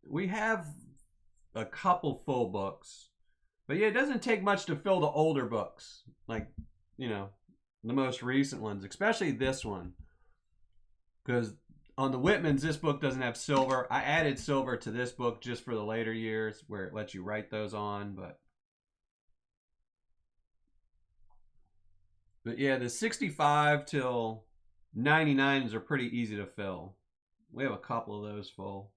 We have a couple full books, but yeah, it doesn't take much to fill the older books, like, you know, the most recent ones, especially this one, because on the Whitmans, this book doesn't have silver. I added silver to this book just for the later years where it lets you write those on, but yeah, the 65 till 99s are pretty easy to fill. We have a couple of those full.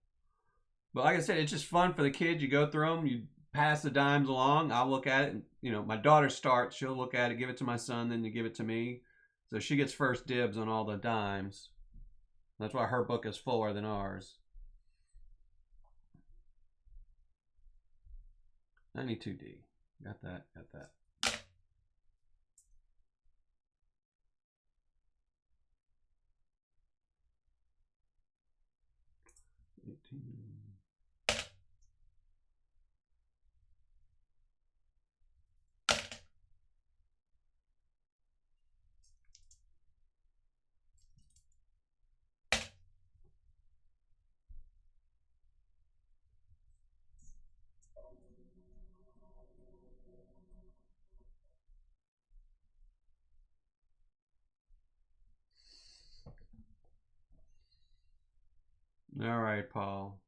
But like I said, it's just fun for the kids. You go through them, you pass the dimes along. I'll look at it, and you know, my daughter starts. She'll look at it, give it to my son, then you give it to me. So she gets first dibs on all the dimes. That's why her book is fuller than ours. 92D. Got that, got that. All right, Paul.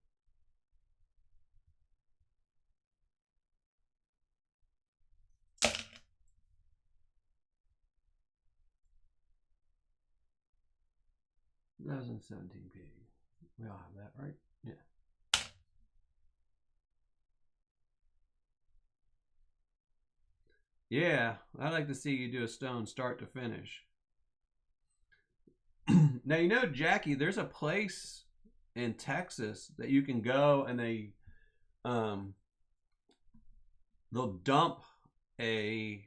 $2017P. We all have that, right? Yeah. Yeah, I'd like to see you do a stone start to finish. Now, you know, Jackie, there's a place in Texas that you can go and they'll dump a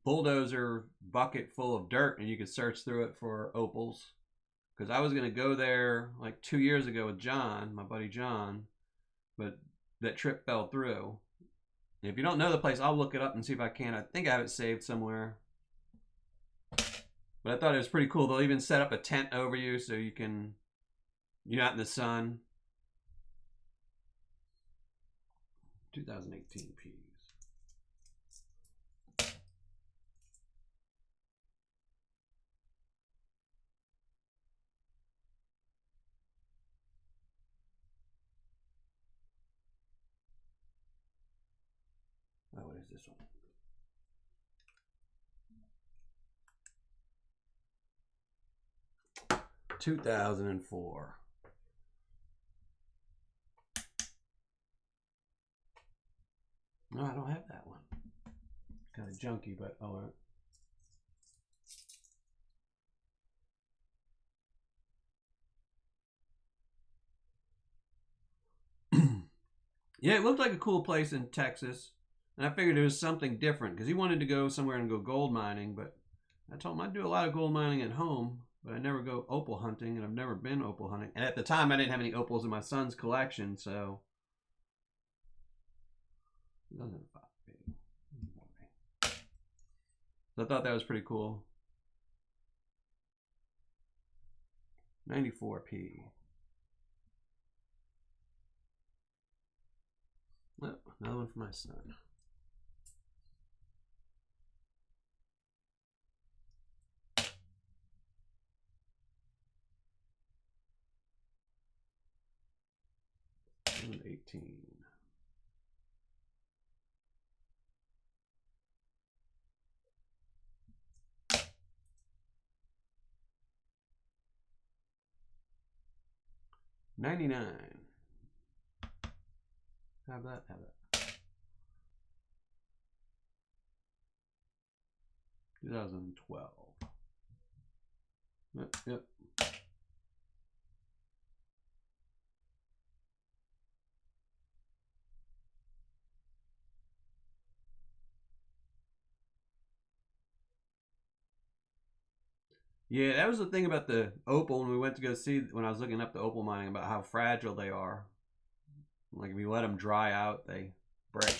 bulldozer bucket full of dirt and you can search through it for opals. Because I was going to go there like 2 years ago with John, my buddy John, but that trip fell through. If you don't know the place, I'll look it up and see if I can. I think I have it saved somewhere. But I thought it was pretty cool. They'll even set up a tent over you so you're not in the sun. 2018 Ps. Oh, what is this one? $2004. No, I don't have that one. Kind of junky, but all right. Yeah, it looked like a cool place in Texas. And I figured it was something different because he wanted to go somewhere and go gold mining. But I told him I'd do a lot of gold mining at home, but I never go opal hunting, and I've never been opal hunting. And at the time, I didn't have any opals in my son's collection, so. 2005. So I thought that was pretty cool. 94P. Oh, another one for my son. And 18. $99. Have that. 2012. Yep. Yeah, that was the thing about the opal when we went to go see, when I was looking up the opal mining, about how fragile they are. Like if you let them dry out, they break.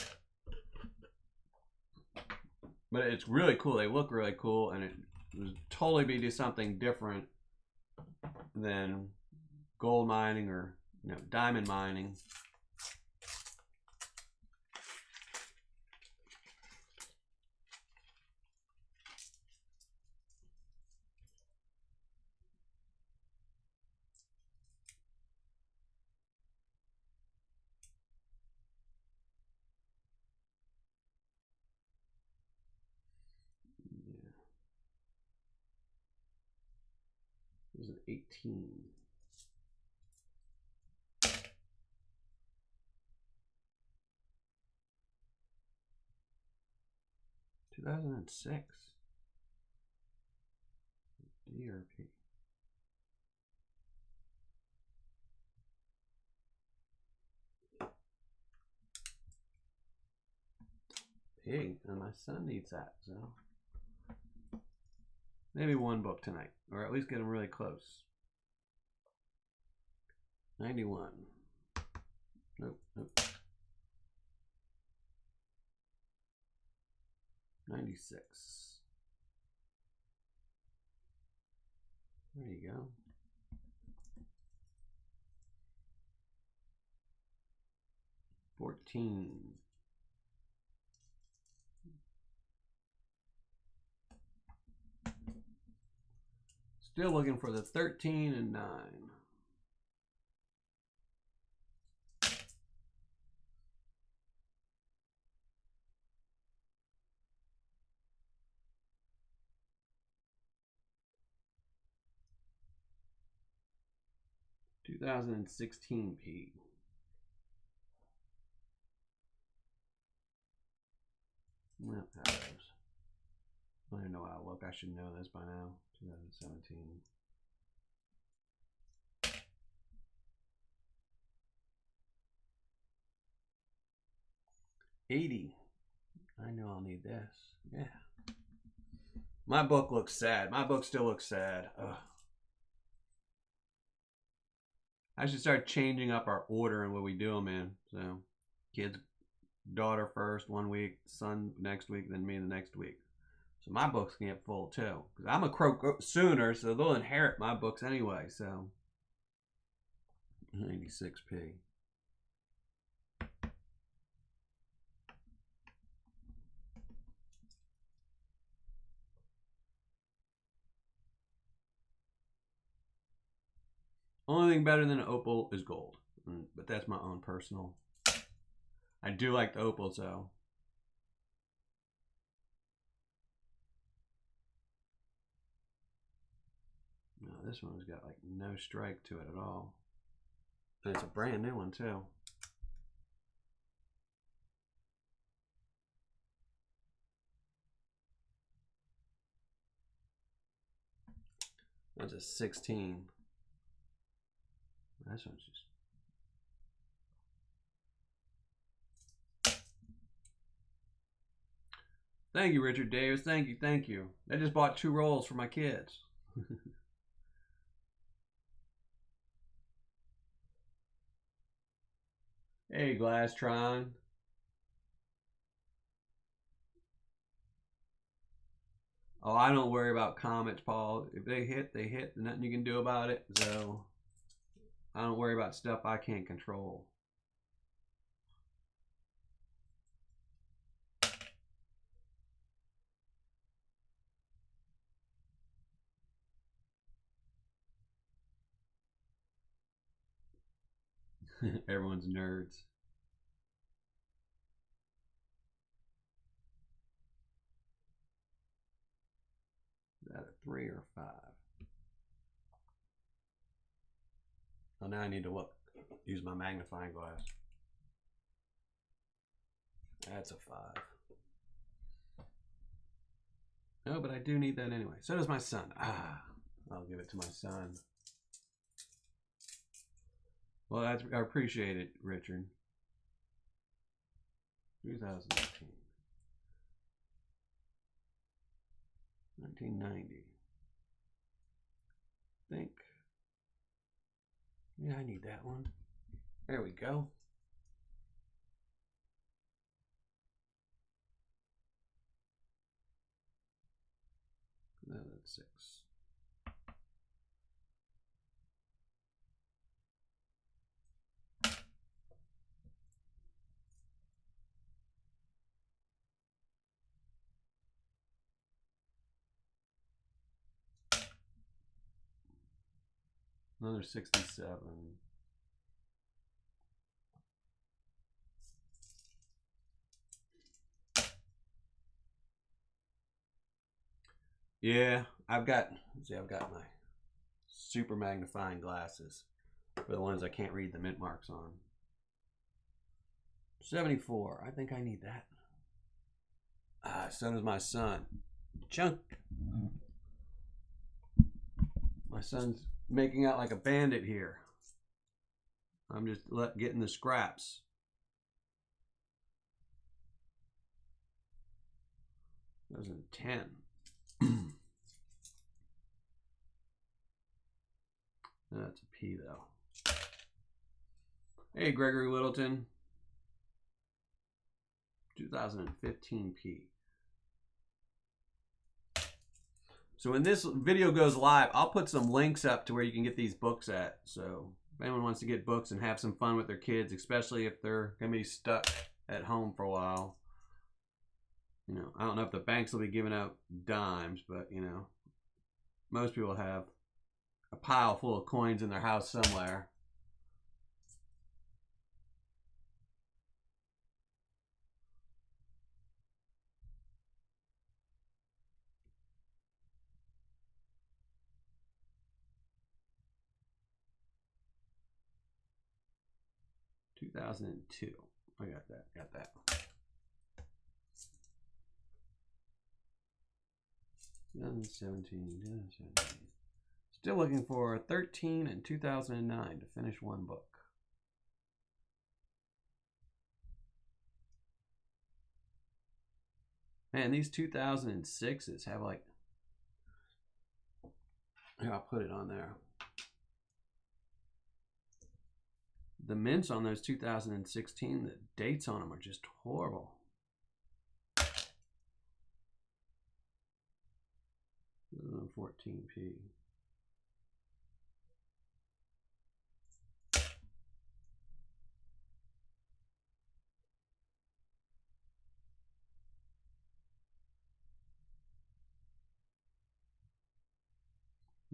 But it's really cool. They look really cool, and it would totally be something different than gold mining or diamond mining. Yeah. It was an 18. $2006. DRP. Pig, and my son needs that, so maybe one book tonight, or at least get him really close. 91. Nope. 96. There you go. 14. Still looking for the 13 and 9. 2016 P. Well, I don't even know how to look. I should know this by now. 2017. 80. I know I'll need this. Yeah. My book looks sad. My book still looks sad. Ugh. I should start changing up our order and what we do them in. So, kids, daughter first 1 week, son next week, then me the next week. So my books can get full too. Because I'm a croak sooner, so they'll inherit my books anyway. So, 96p. Only thing better than an opal is gold. But that's my own personal. I do like the opals though. No, this one's got like no strike to it at all. And it's a brand new one too. That's a 16. This one's just... Thank you, Richard Davis. Thank you, thank you. I just bought 2 rolls for my kids. Hey, Glasstron. Oh, I don't worry about comments, Paul. If they hit, they hit. There's nothing you can do about it. So I don't worry about stuff I can't control. Everyone's nerds. Is that a 3 or 5? Oh, now I need to look. Use my magnifying glass. That's a 5. No, but I do need that anyway. So does my son. I'll give it to my son. Well, I appreciate it, Richard. 2018. 1990. I think. Yeah, I need that one. There we go. No, that's 6. Another 67. Yeah, I've got my super magnifying glasses for the ones I can't read the mint marks on. 74. I think I need that. So does my son. Chunk. My son's making out like a bandit here. I'm just getting the scraps. That was a 10. That's a P though. Hey, Gregory Littleton. 2015 P. So when this video goes live, I'll put some links up to where you can get these books at. So if anyone wants to get books and have some fun with their kids, especially if they're going to be stuck at home for a while. You know, I don't know if the banks will be giving out dimes, but, you know, most people have a pile full of coins in their house somewhere. 2002. I got that. Got that. 2017. Still looking for 13 and 2009 to finish one book. Man, these 2006s have like, here, I'll put it on there. The mints on those 2016, the dates on them are just horrible. 14p.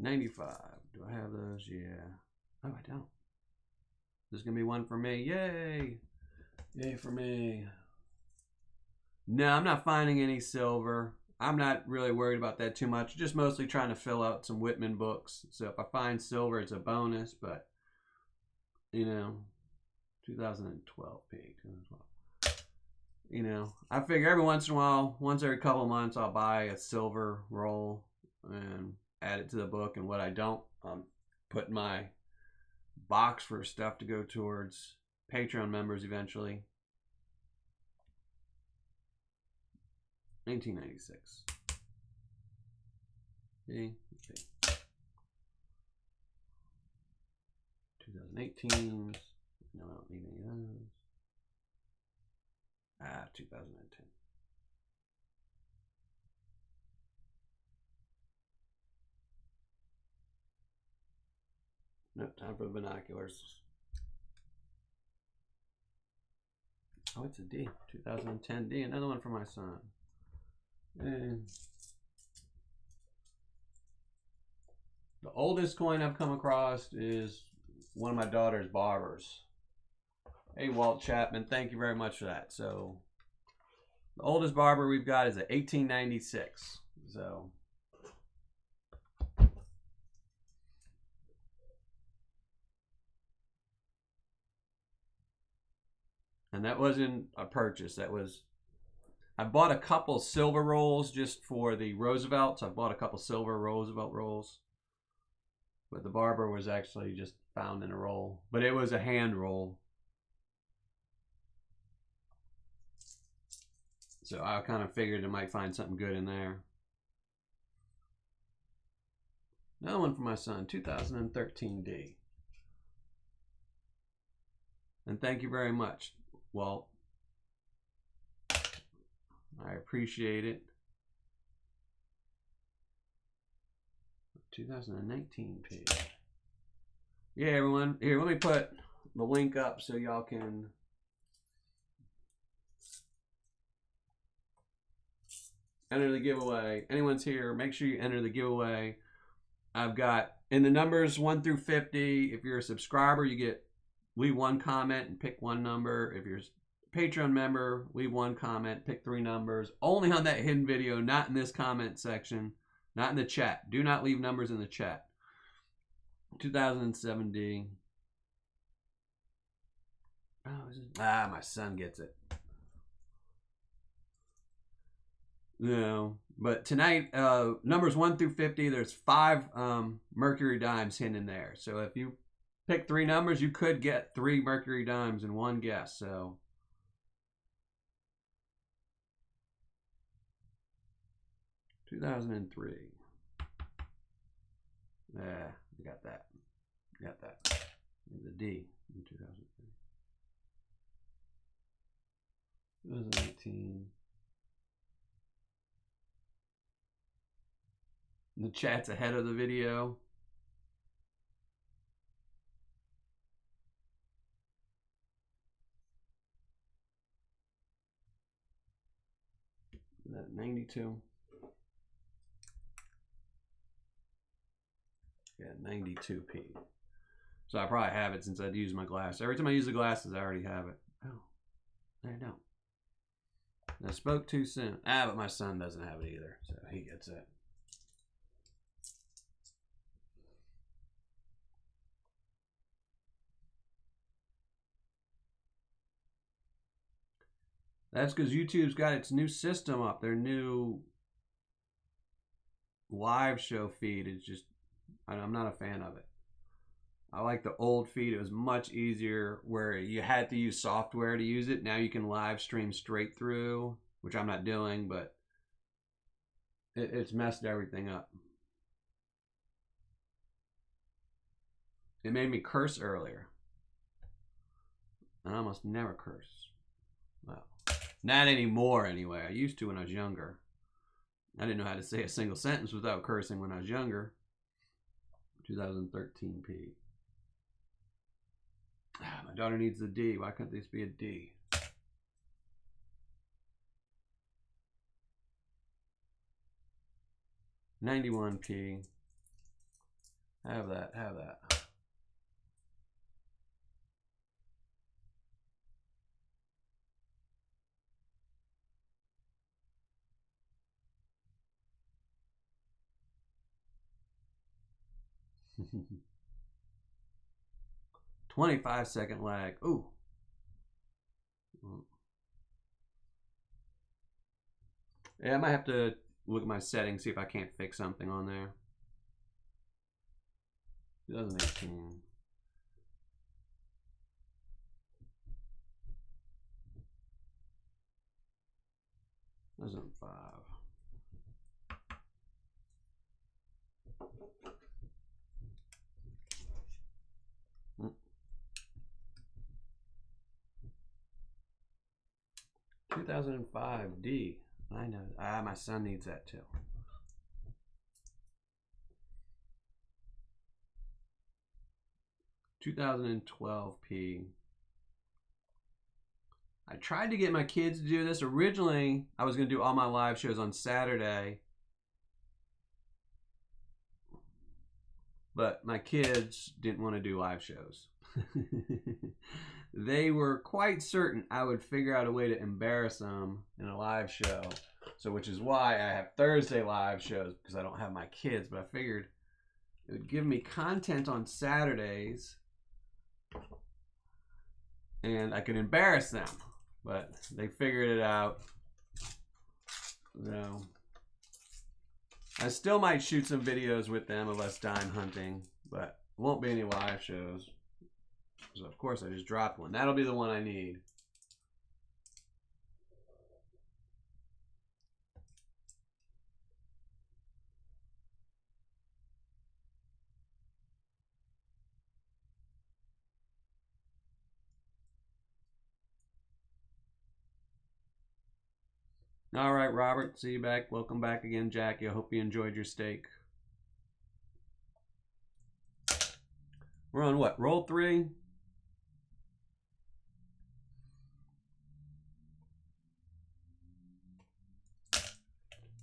$95. Do I have those? Yeah. Oh, I don't. This is going to be one for me. Yay. Yay for me. No, I'm not finding any silver. I'm not really worried about that too much. Just mostly trying to fill out some Whitman books. So if I find silver, it's a bonus. But, you know, 2012p. 2012. You know, I figure every once in a while, once every couple of months, I'll buy a silver roll and add it to the book. And what I don't, put my box for stuff to go towards Patreon members eventually. 1996. Okay. 2018. No, I don't need any of those. 2010. Nope, time for the binoculars. Oh, it's a D. 2010 D. Another one for my son. And the oldest coin I've come across is one of my daughter's barbers. Hey, Walt Chapman, thank you very much for that. So the oldest barber we've got is a 1896. So and that wasn't a purchase. That was, I bought a couple silver rolls just for the Roosevelts. I bought a couple silver Roosevelt rolls. But the barber was actually just found in a roll. But it was a hand roll. So I kind of figured I might find something good in there. Another one for my son, 2013 D. And thank you very much, Walt. I appreciate it. 2019 P. Yeah, everyone. Here, let me put the link up so y'all can enter the giveaway. Anyone's here, make sure you enter the giveaway. I've got in the numbers 1 through 50. If you're a subscriber, you get leave one comment and pick one number. If you're a Patreon member, leave one comment, pick 3 numbers. Only on that hidden video, not in this comment section, not in the chat. Do not leave numbers in the chat. 2007 Oh, my son gets it. No, but tonight, numbers 1 through 50, there's 5 Mercury dimes hidden in there. So if you pick 3 numbers, you could get 3 Mercury dimes in one guess. So 2003. Yeah, you got that. You got that. There's a D in 2003. 2018. The chat's ahead of the video. That 92. Yeah, 92p. So I probably have it since I'd use my glass. Every time I use the glasses, I already have it. Oh, I don't. I spoke too soon. But my son doesn't have it either, so he gets it. That's because YouTube's got its new system up. Their new live show feed is just, I'm not a fan of it. I like the old feed. It was much easier where you had to use software to use it. Now you can live stream straight through, which I'm not doing, but it's messed everything up. It made me curse earlier. I almost never curse. Well, not anymore anyway. I used to when I was younger. I didn't know how to say a single sentence without cursing when I was younger. 2013p. My daughter needs a D. Why can't this be a D? $91p. Have that. 25-second lag. Ooh. Yeah, I might have to look at my settings, see if I can't fix something on there. 2018. Those are 5. Hmm. 2005 D. I know. My son needs that too. $2012p. I tried to get my kids to do this. Originally, I was going to do all my live shows on Saturday. But my kids didn't want to do live shows. They were quite certain I would figure out a way to embarrass them in a live show. So, which is why I have Thursday live shows, because I don't have my kids. But I figured it would give me content on Saturdays and I could embarrass them. But they figured it out. So I still might shoot some videos with them of us dime hunting, but it won't be any live shows. So of course I just dropped one. That'll be the one I need. All right, Robert. See you back. Welcome back again, Jackie. I hope you enjoyed your steak. We're on what? Roll 3?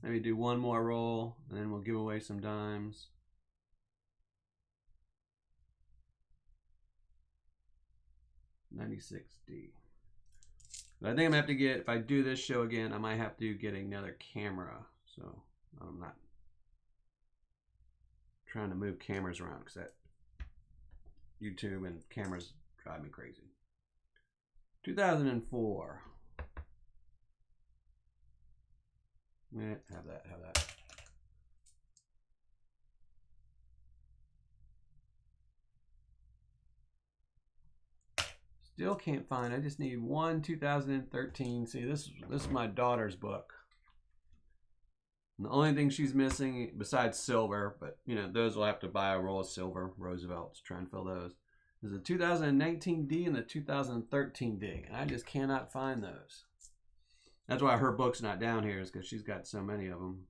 Maybe do one more roll, and then we'll give away some dimes. $96D. But I think I'm gonna have to get, if I do this show again, I might have to get another camera. So I'm not trying to move cameras around because that YouTube and cameras drive me crazy. 2004. Yeah, have that. Still can't find. I just need one 2013. See, this is my daughter's book. And the only thing she's missing besides silver, but you know, those will have to buy a roll of silver. Roosevelt's try and fill those. Is the 2019 D and the 2013 D, and I just cannot find those. That's why her book's not down here, is because she's got so many of them.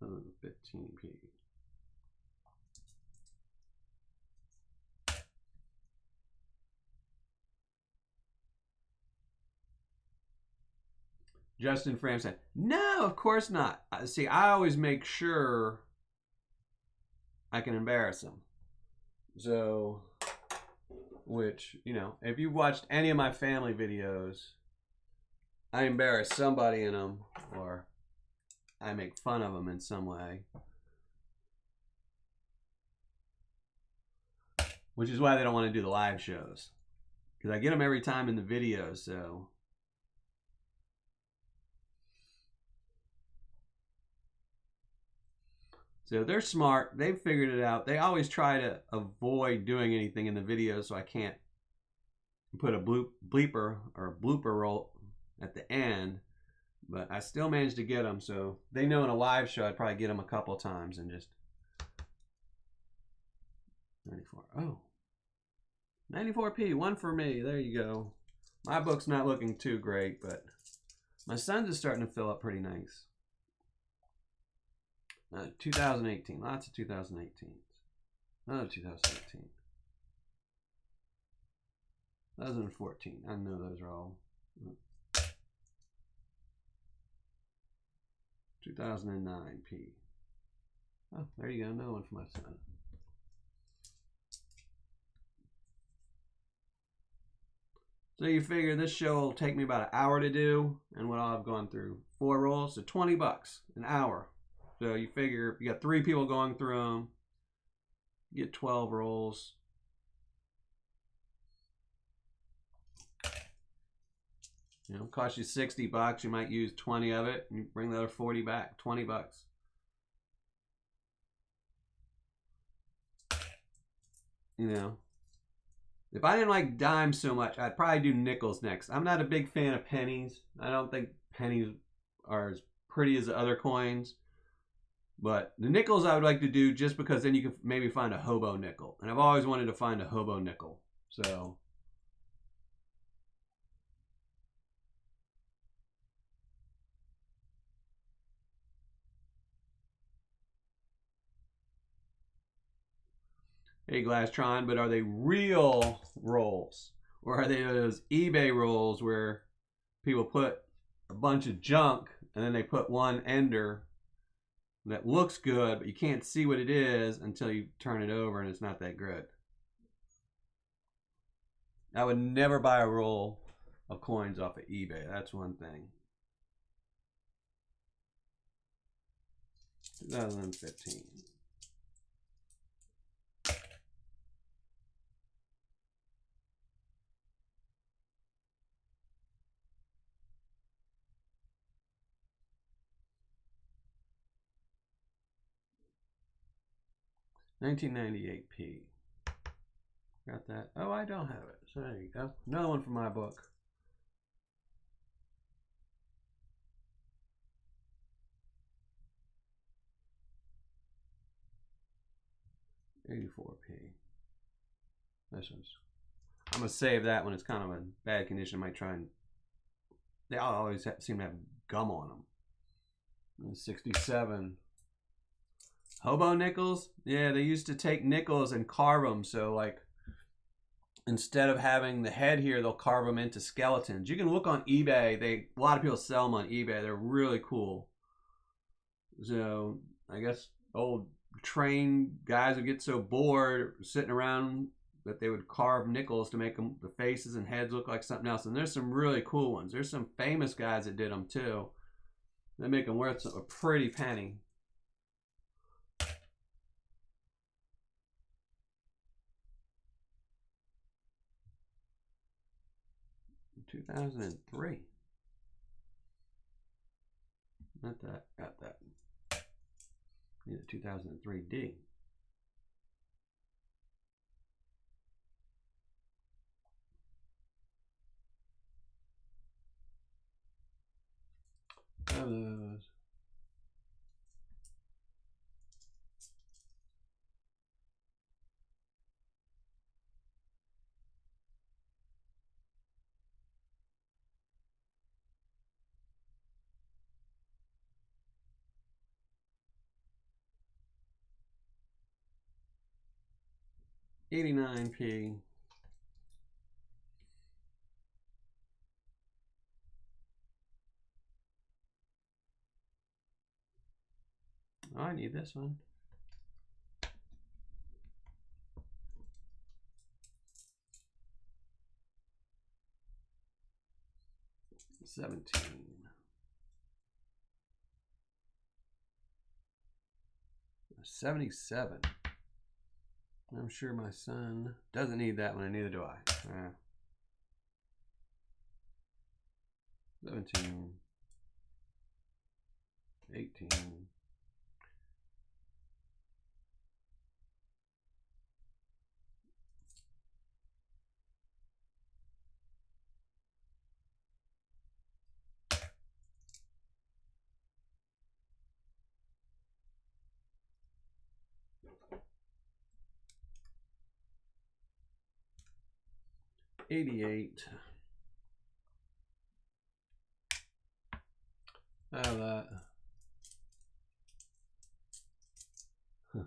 Oh, 15p. Justin Fram said, no, of course not. See, I always make sure I can embarrass them. So, which, you know, if you watched any of my family videos, I embarrass somebody in them, or I make fun of them in some way. which is why they don't want to do the live shows. Because I get them every time in the videos, so. So they're smart. They've figured it out. They always try to avoid doing anything in the video, so I can't put a bleeper or a blooper roll at the end. But I still managed to get them, so they know in a live show I'd probably get them a couple times and just 94. Oh, 94p, one for me. There you go. My book's not looking too great, but my son's is starting to fill up pretty nice. 2018, lots of 2018. Another 2018. 2014. I know those are all. 2009p. Oh, there you go. Another one for my son. So you figure this show will take me about an hour to do, and what I'll have gone through 4 rolls, so $20 an hour. So you figure if you got 3 people going through them, you get 12 rolls. You know, cost you $60. You might use 20 of it, and you bring the other 40 back. $20. You know, if I didn't like dimes so much, I'd probably do nickels next. I'm not a big fan of pennies. I don't think pennies are as pretty as the other coins. But the nickels I would like to do just because then you can maybe find a hobo nickel. And I've always wanted to find a hobo nickel. So. Hey, Glasstron, but are they real rolls? Or are they those eBay rolls where people put a bunch of junk and then they put one ender that looks good, but you can't see what it is until you turn it over and it's not that good? I would never buy a roll of coins off of eBay. That's one thing. 2015. $19.98p. Got that? Oh, I don't have it. So there you go. Another one from my book. $84p. This one's. I'm gonna save that when it's kind of in bad condition. I might try and. They always seem to have gum on them. 67. Hobo nickels? Yeah, they used to take nickels and carve them. So like, instead of having the head here, they'll carve them into skeletons. You can look on eBay. A lot of people sell them on eBay. They're really cool. So I guess old trained guys would get so bored sitting around that they would carve nickels to make them, the faces and heads look like something else. And there's some really cool ones. There's some famous guys that did them too. They make them worth a pretty penny. In 2003. Not that. Got that. Need a 2003D. Those. $89p. Oh, I need this one. $17. $77. I'm sure my son doesn't need that one, and neither do I. 17, 18. $88. Have that. Well,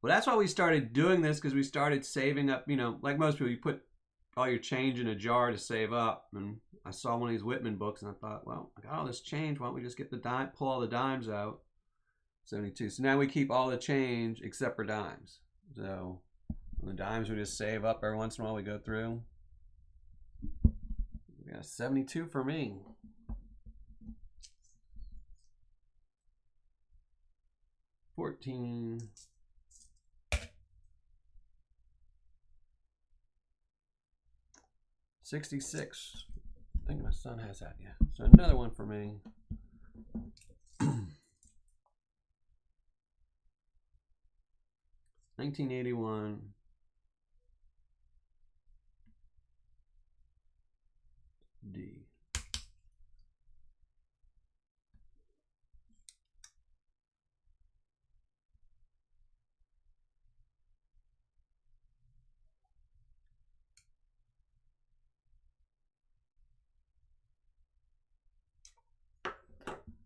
that's why we started doing this, because we started saving up. You know, like most people, you put all your change in a jar to save up. And I saw one of these Whitman books, and I thought, well, I got all this change. Why don't we just get the dime, pull all the dimes out? 72. So now we keep all the change except for dimes. So the dimes we just save up every once in a while. We go through. We got 72 for me. $14. 66. I think my son has that, yeah. So another one for me. 1981. D.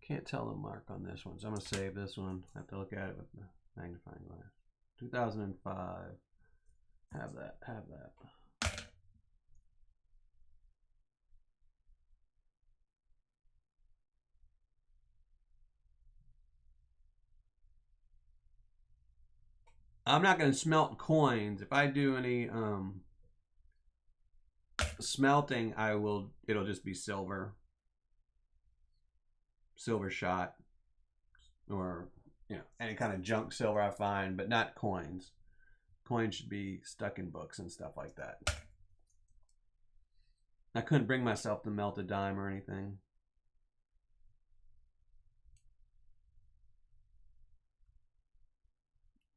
Can't tell the mark on this one, so I'm going to save this one. I have to look at it with the magnifying glass. 2005. Have that. Have that. I'm not going to smelt coins. If I do any smelting, it'll just be silver shot, or any kind of junk silver I find, but not coins. Coins should be stuck in books and stuff like that. I couldn't bring myself to melt a dime or anything.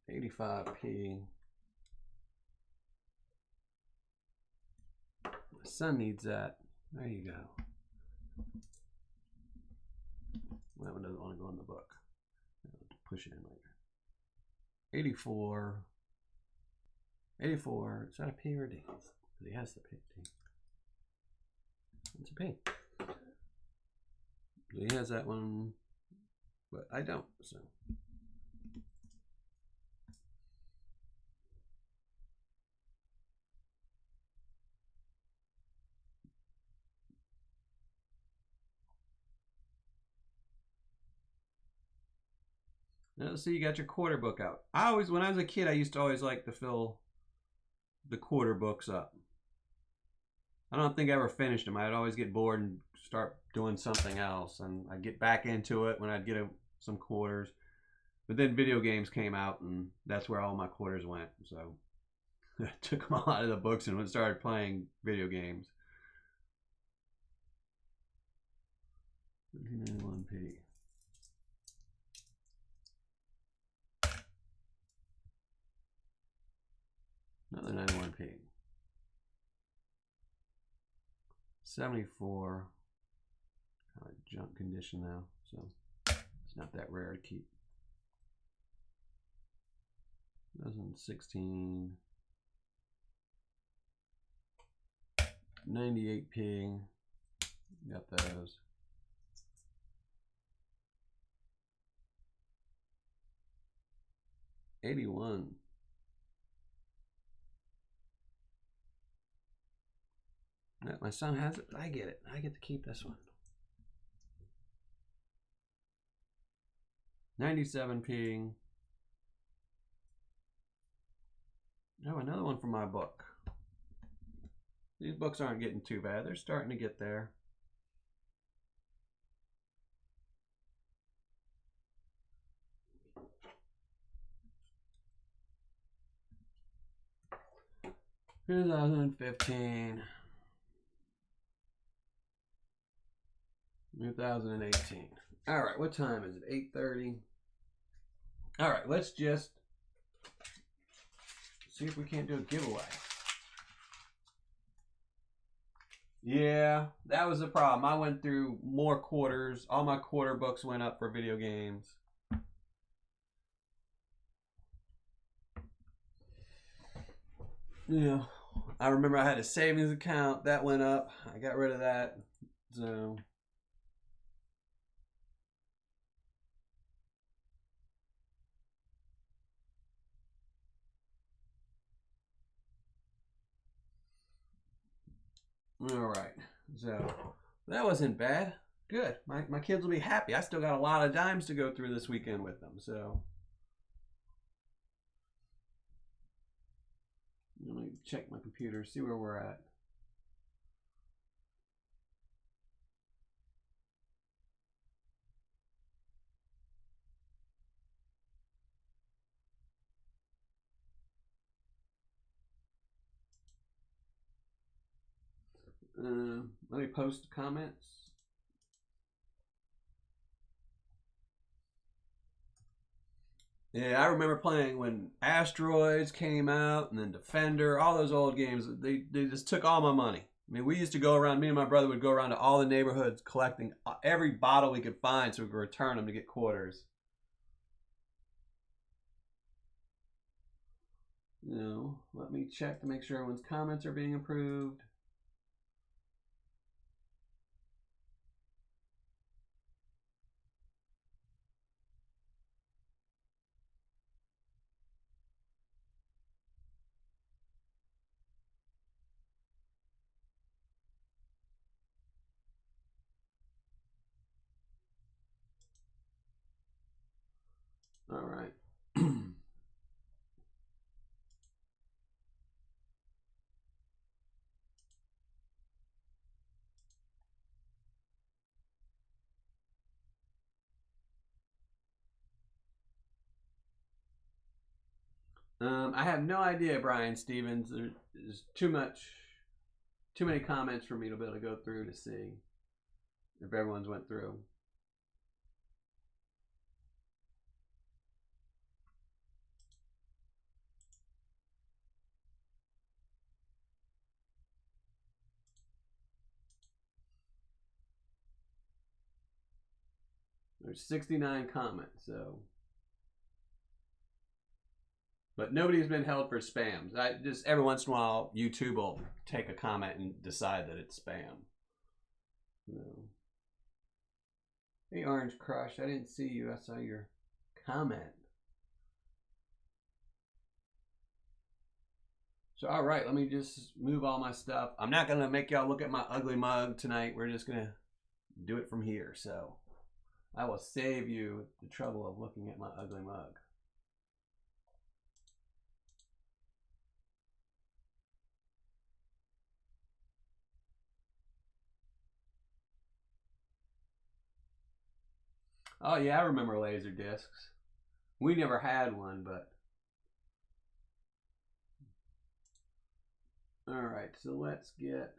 $85p. My son needs that. There you go. That one doesn't want to go in the book. I'll have to push it in later. 84. 84. Is that a P or a D? Because he has the P. It's a P. He has that one, but I don't. So. Now, see, you got your quarter book out. When I was a kid, I used to always like to fill the quarter books up. I don't think I ever finished them. I'd always get bored and start doing something else, and I'd get back into it when I'd get some quarters. But then video games came out, and that's where all my quarters went. So I took them all out of the books and started playing video games. 1991p. Another 91p. 74. Kind of junk condition now, so it's not that rare to keep. 2016. 98p. Got those. $81. My son has it. I get it. I get to keep this one. 97p. Oh, another one from my book. These books aren't getting too bad. They're starting to get there. 2015. 2018. All right, what time is it? 8:30. All right, let's just see if we can't do a giveaway. Yeah, that was the problem. I went through more quarters. All my quarter books went up for video games. Yeah, I remember I had a savings account that went up. I got rid of that. So all right. So that wasn't bad. Good. My kids will be happy. I still got a lot of dimes to go through this weekend with them. So let me check my computer, see where we're at. Let me post comments. Yeah, I remember playing when Asteroids came out and then Defender, all those old games. They just took all my money. I mean, we used to go around, me and my brother would go around to all the neighborhoods collecting every bottle we could find so we could return them to get quarters. Let me check to make sure everyone's comments are being approved. All right. I have no idea, Brian Stevens. There's too many comments for me to be able to go through to see if everyone's went through. There's 69 comments, so. But nobody's been held for spams. I just every once in a while YouTube will take a comment and decide that it's spam. So. Hey Orange Crush, I didn't see you. I saw your comment. So all right, let me just move all my stuff. I'm not gonna make y'all look at my ugly mug tonight. We're just gonna do it from here. So I will save you the trouble of looking at my ugly mug. Oh yeah, I remember laser discs. We never had one, but all right. So let's get.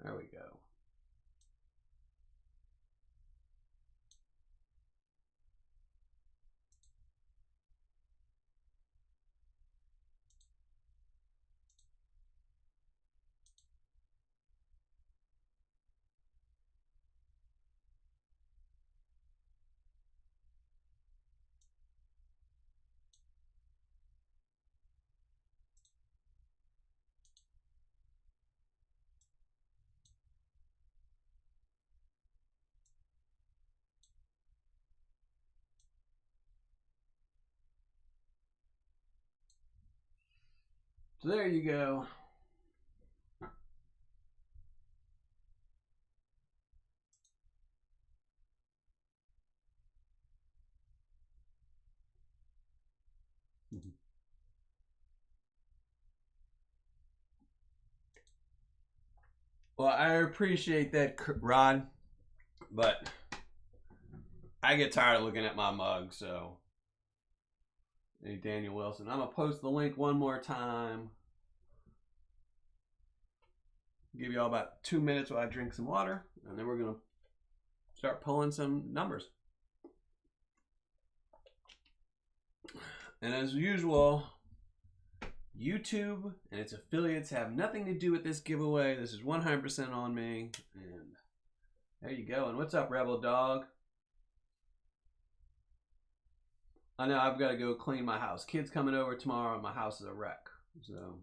There we go. So there you go. Well, I appreciate that, Rod, but I get tired of looking at my mug, so. Hey, Daniel Wilson. I'm going to post the link one more time. Give you all about 2 minutes while I drink some water, and then we're going to start pulling some numbers. And as usual, YouTube and its affiliates have nothing to do with this giveaway. This is 100% on me. And there you go. And what's up, Rebel Dog? I know I've got to go clean my house. Kids coming over tomorrow, and my house is a wreck. So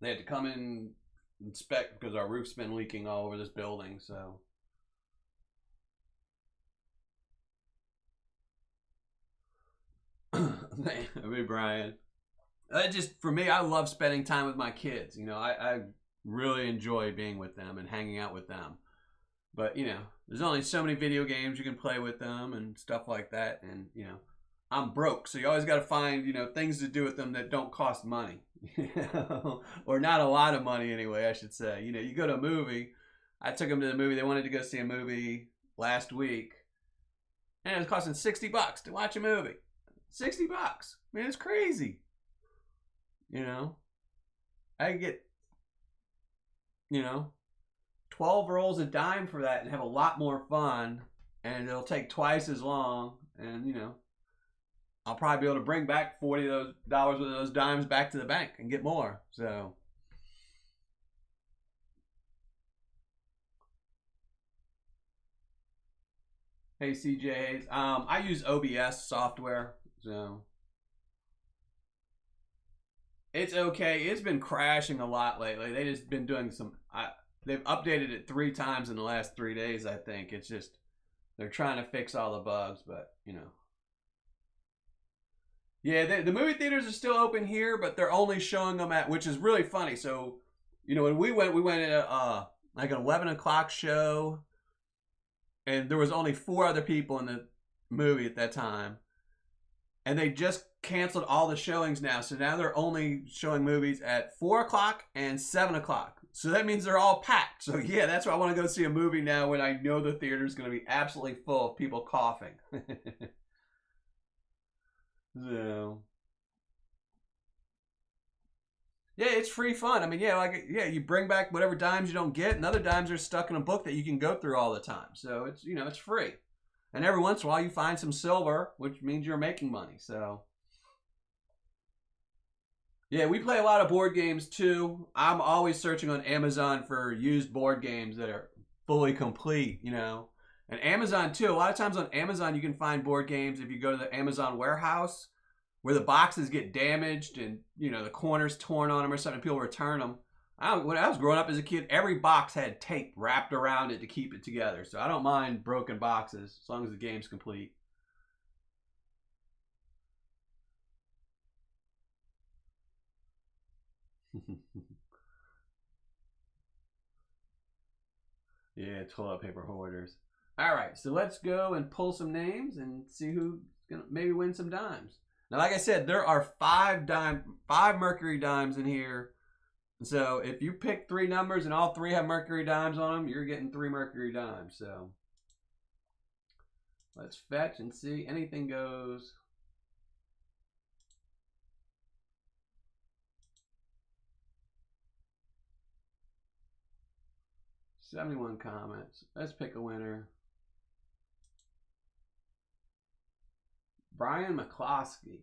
they had to come in, inspect, because our roof's been leaking all over this building. So hey, Brian. Just for me, I love spending time with my kids. You know, I really enjoy being with them and hanging out with them. But you know, there's only so many video games you can play with them and stuff like that. And you know, I'm broke, so you always got to find, you know, things to do with them that don't cost money, or not a lot of money anyway, I should say. You know, you go to a movie. I took them to the movie. They wanted to go see a movie last week, and it was costing $60 to watch a movie. $60, man, it's crazy. You know, I get, you know, 12 rolls a dime for that and have a lot more fun, and it'll take twice as long, and you know, I'll probably be able to bring back $40 of those dimes back to the bank and get more. So, hey CJ Hayes, I use OBS software, so it's okay. It's been crashing a lot lately. They just been doing some. They've updated it 3 times in the last 3 days. I think it's just they're trying to fix all the bugs, but you know. Yeah, the movie theaters are still open here, but they're only showing them at, which is really funny. So, you know, when we went at like an 11 o'clock show, and there was only 4 other people in the movie at that time, and they just canceled all the showings now. So now they're only showing movies at 4 o'clock and 7 o'clock. So that means they're all packed. So yeah, that's why I want to go see a movie now when I know the theater is going to be absolutely full of people coughing. So, yeah, it's free fun. I mean, yeah, like you bring back whatever dimes you don't get, and other dimes are stuck in a book that you can go through all the time. So it's, you know, it's free. And every once in a while you find some silver, which means you're making money. So yeah, we play a lot of board games too. I'm always searching on Amazon for used board games that are fully complete, you know. And Amazon too. A lot of times on Amazon you can find board games if you go to the Amazon warehouse where the boxes get damaged and, you know, the corners torn on them or something. People return them. When I was growing up as a kid, every box had tape wrapped around it to keep it together. So I don't mind broken boxes as long as the game's complete. Yeah, toilet paper hoarders. All right, so let's go and pull some names and see who's gonna maybe win some dimes. Now, like I said, there are 5 Mercury dimes in here. So if you pick 3 numbers and all 3 have Mercury dimes on them, you're getting 3 Mercury dimes. So let's fetch and see. Anything goes. $71 comments. Let's pick a winner. Brian McCloskey.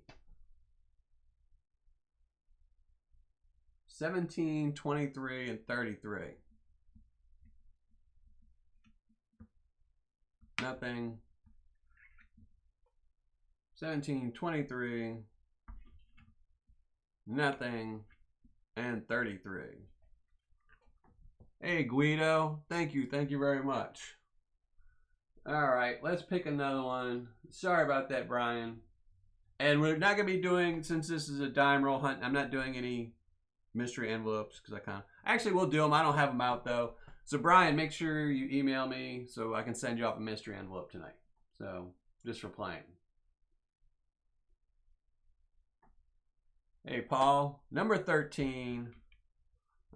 17, 23, and 33. Nothing. 17, 23. Nothing. And 33. Hey, Guido. Thank you. Thank you very much. All right, let's pick another one. Sorry about that, Brian. And we're not going to be doing, since this is a dime roll hunt, I'm not doing any mystery envelopes because actually we'll do them. I don't have them out though. So Brian, make sure you email me so I can send you off a mystery envelope tonight. So just for playing. Hey, Paul, number 13.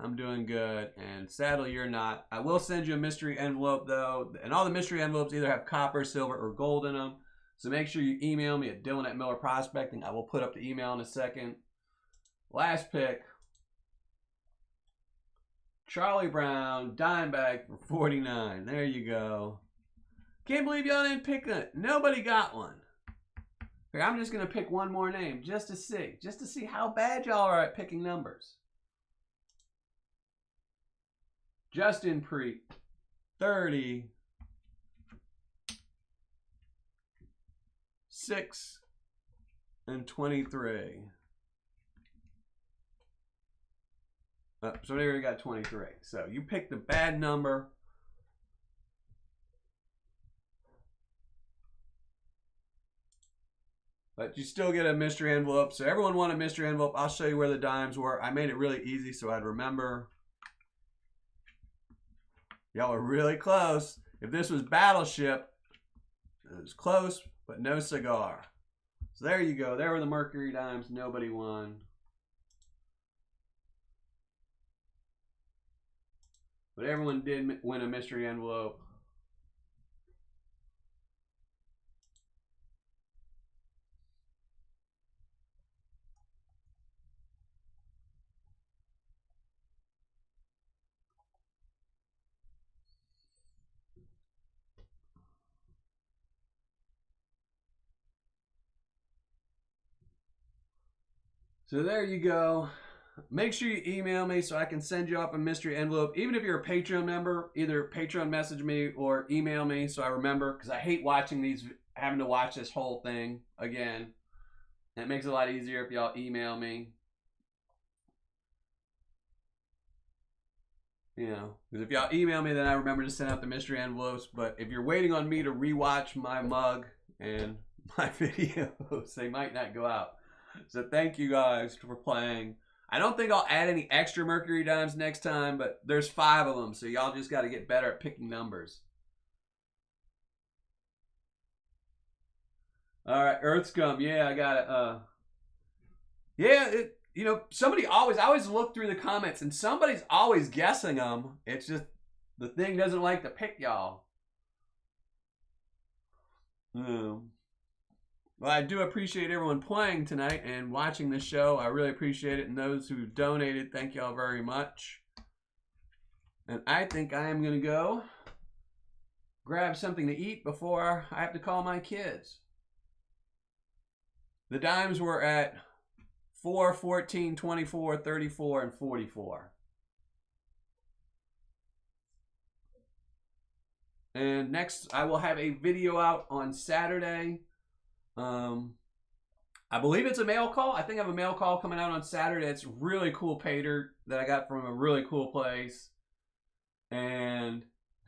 I'm doing good, and sadly you're not. I will send you a mystery envelope though, and all the mystery envelopes either have copper, silver, or gold in them. So make sure you email me at Dylan@MillerProspecting. I will put up the email in a second. Last pick, Charlie Brown, dime bag for 49. There you go. Can't believe y'all didn't pick it. Nobody got one. Here, I'm just going to pick one more name just to see how bad y'all are at picking numbers. Justin Preet, 30, 6, and 23. So they already got 23. So you picked the bad number. But you still get a mystery envelope. So everyone won a mystery envelope. I'll show you where the dimes were. I made it really easy so I'd remember. Y'all are really close. If this was Battleship, it was close, but no cigar. So there you go. There were the Mercury dimes. Nobody won. But everyone did win a mystery envelope. So there you go. Make sure you email me so I can send you off a mystery envelope. Even if you're a Patreon member, either Patreon message me or email me so I remember, because I hate watching these, having to watch this whole thing again. And it makes it a lot easier if y'all email me. You know, because if y'all email me, then I remember to send out the mystery envelopes. But if you're waiting on me to rewatch my mug and my videos, they might not go out. So thank you guys for playing. I don't think I'll add any extra Mercury dimes next time, but there's 5 of them, so y'all just got to get better at picking numbers. All right, Earth Scum. Yeah, I got it. Yeah, you know, I always look through the comments, and somebody's always guessing them. It's just the thing doesn't like to pick y'all. Well, I do appreciate everyone playing tonight and watching the show. I really appreciate it. And those who donated, thank y'all very much. And I think I am going to go grab something to eat before I have to call my kids. The dimes were at 4, 14, 24, 34, and 44. And next, I will have a video out on Saturday. I believe it's a mail call. I think I have a mail call coming out on Saturday. It's really cool pater that I got from a really cool place. And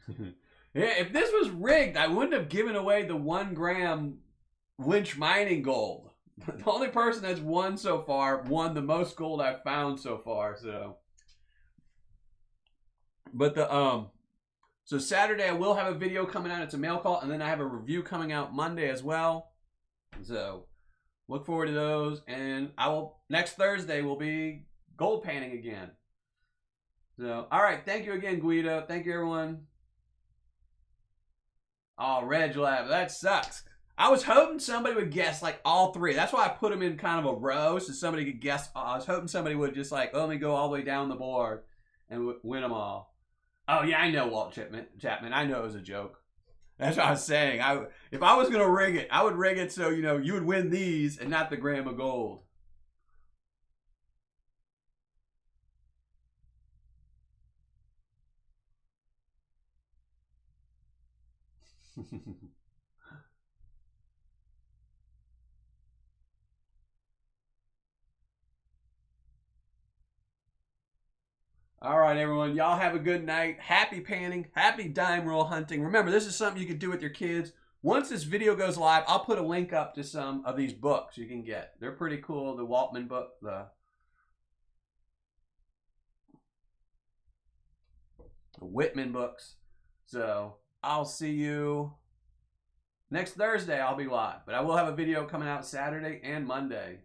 yeah, if this was rigged, I wouldn't have given away the 1 gram Lynch mining gold. The only person that's won so far won the most gold I've found so far. So, but so Saturday I will have a video coming out. It's a mail call, and then I have a review coming out Monday as well. So look forward to those, and next Thursday will be gold panning again. So all right, thank you again, Guido. Thank you, everyone. Oh, Reg Lab, that sucks. I was hoping somebody would guess like all 3. That's why I put them in kind of a row so somebody could guess. I was hoping somebody would just like let me go all the way down the board and win them all. Oh yeah, I know, Walt Chapman. I know it was a joke. That's what I was saying. If I was going to rig it, I would rig it so, you know, you would win these and not the gram of gold. All right, everyone. Y'all have a good night. Happy panning. Happy dime roll hunting. Remember, this is something you can do with your kids. Once this video goes live, I'll put a link up to some of these books you can get. They're pretty cool. The Waltman book, the Whitman books. So I'll see you next Thursday. I'll be live. But I will have a video coming out Saturday and Monday.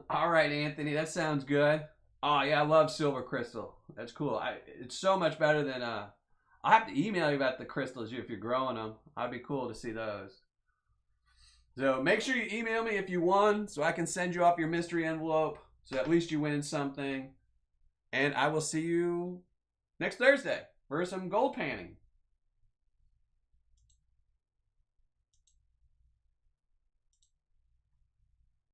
All right, Anthony, that sounds good. Oh yeah, I love silver crystal. That's cool. It's so much better than I'll have to email you about the crystals if you're growing them. I'd be cool to see those. So make sure you email me if you won, so I can send you off your mystery envelope. So at least you win something. And I will see you next Thursday for some gold panning.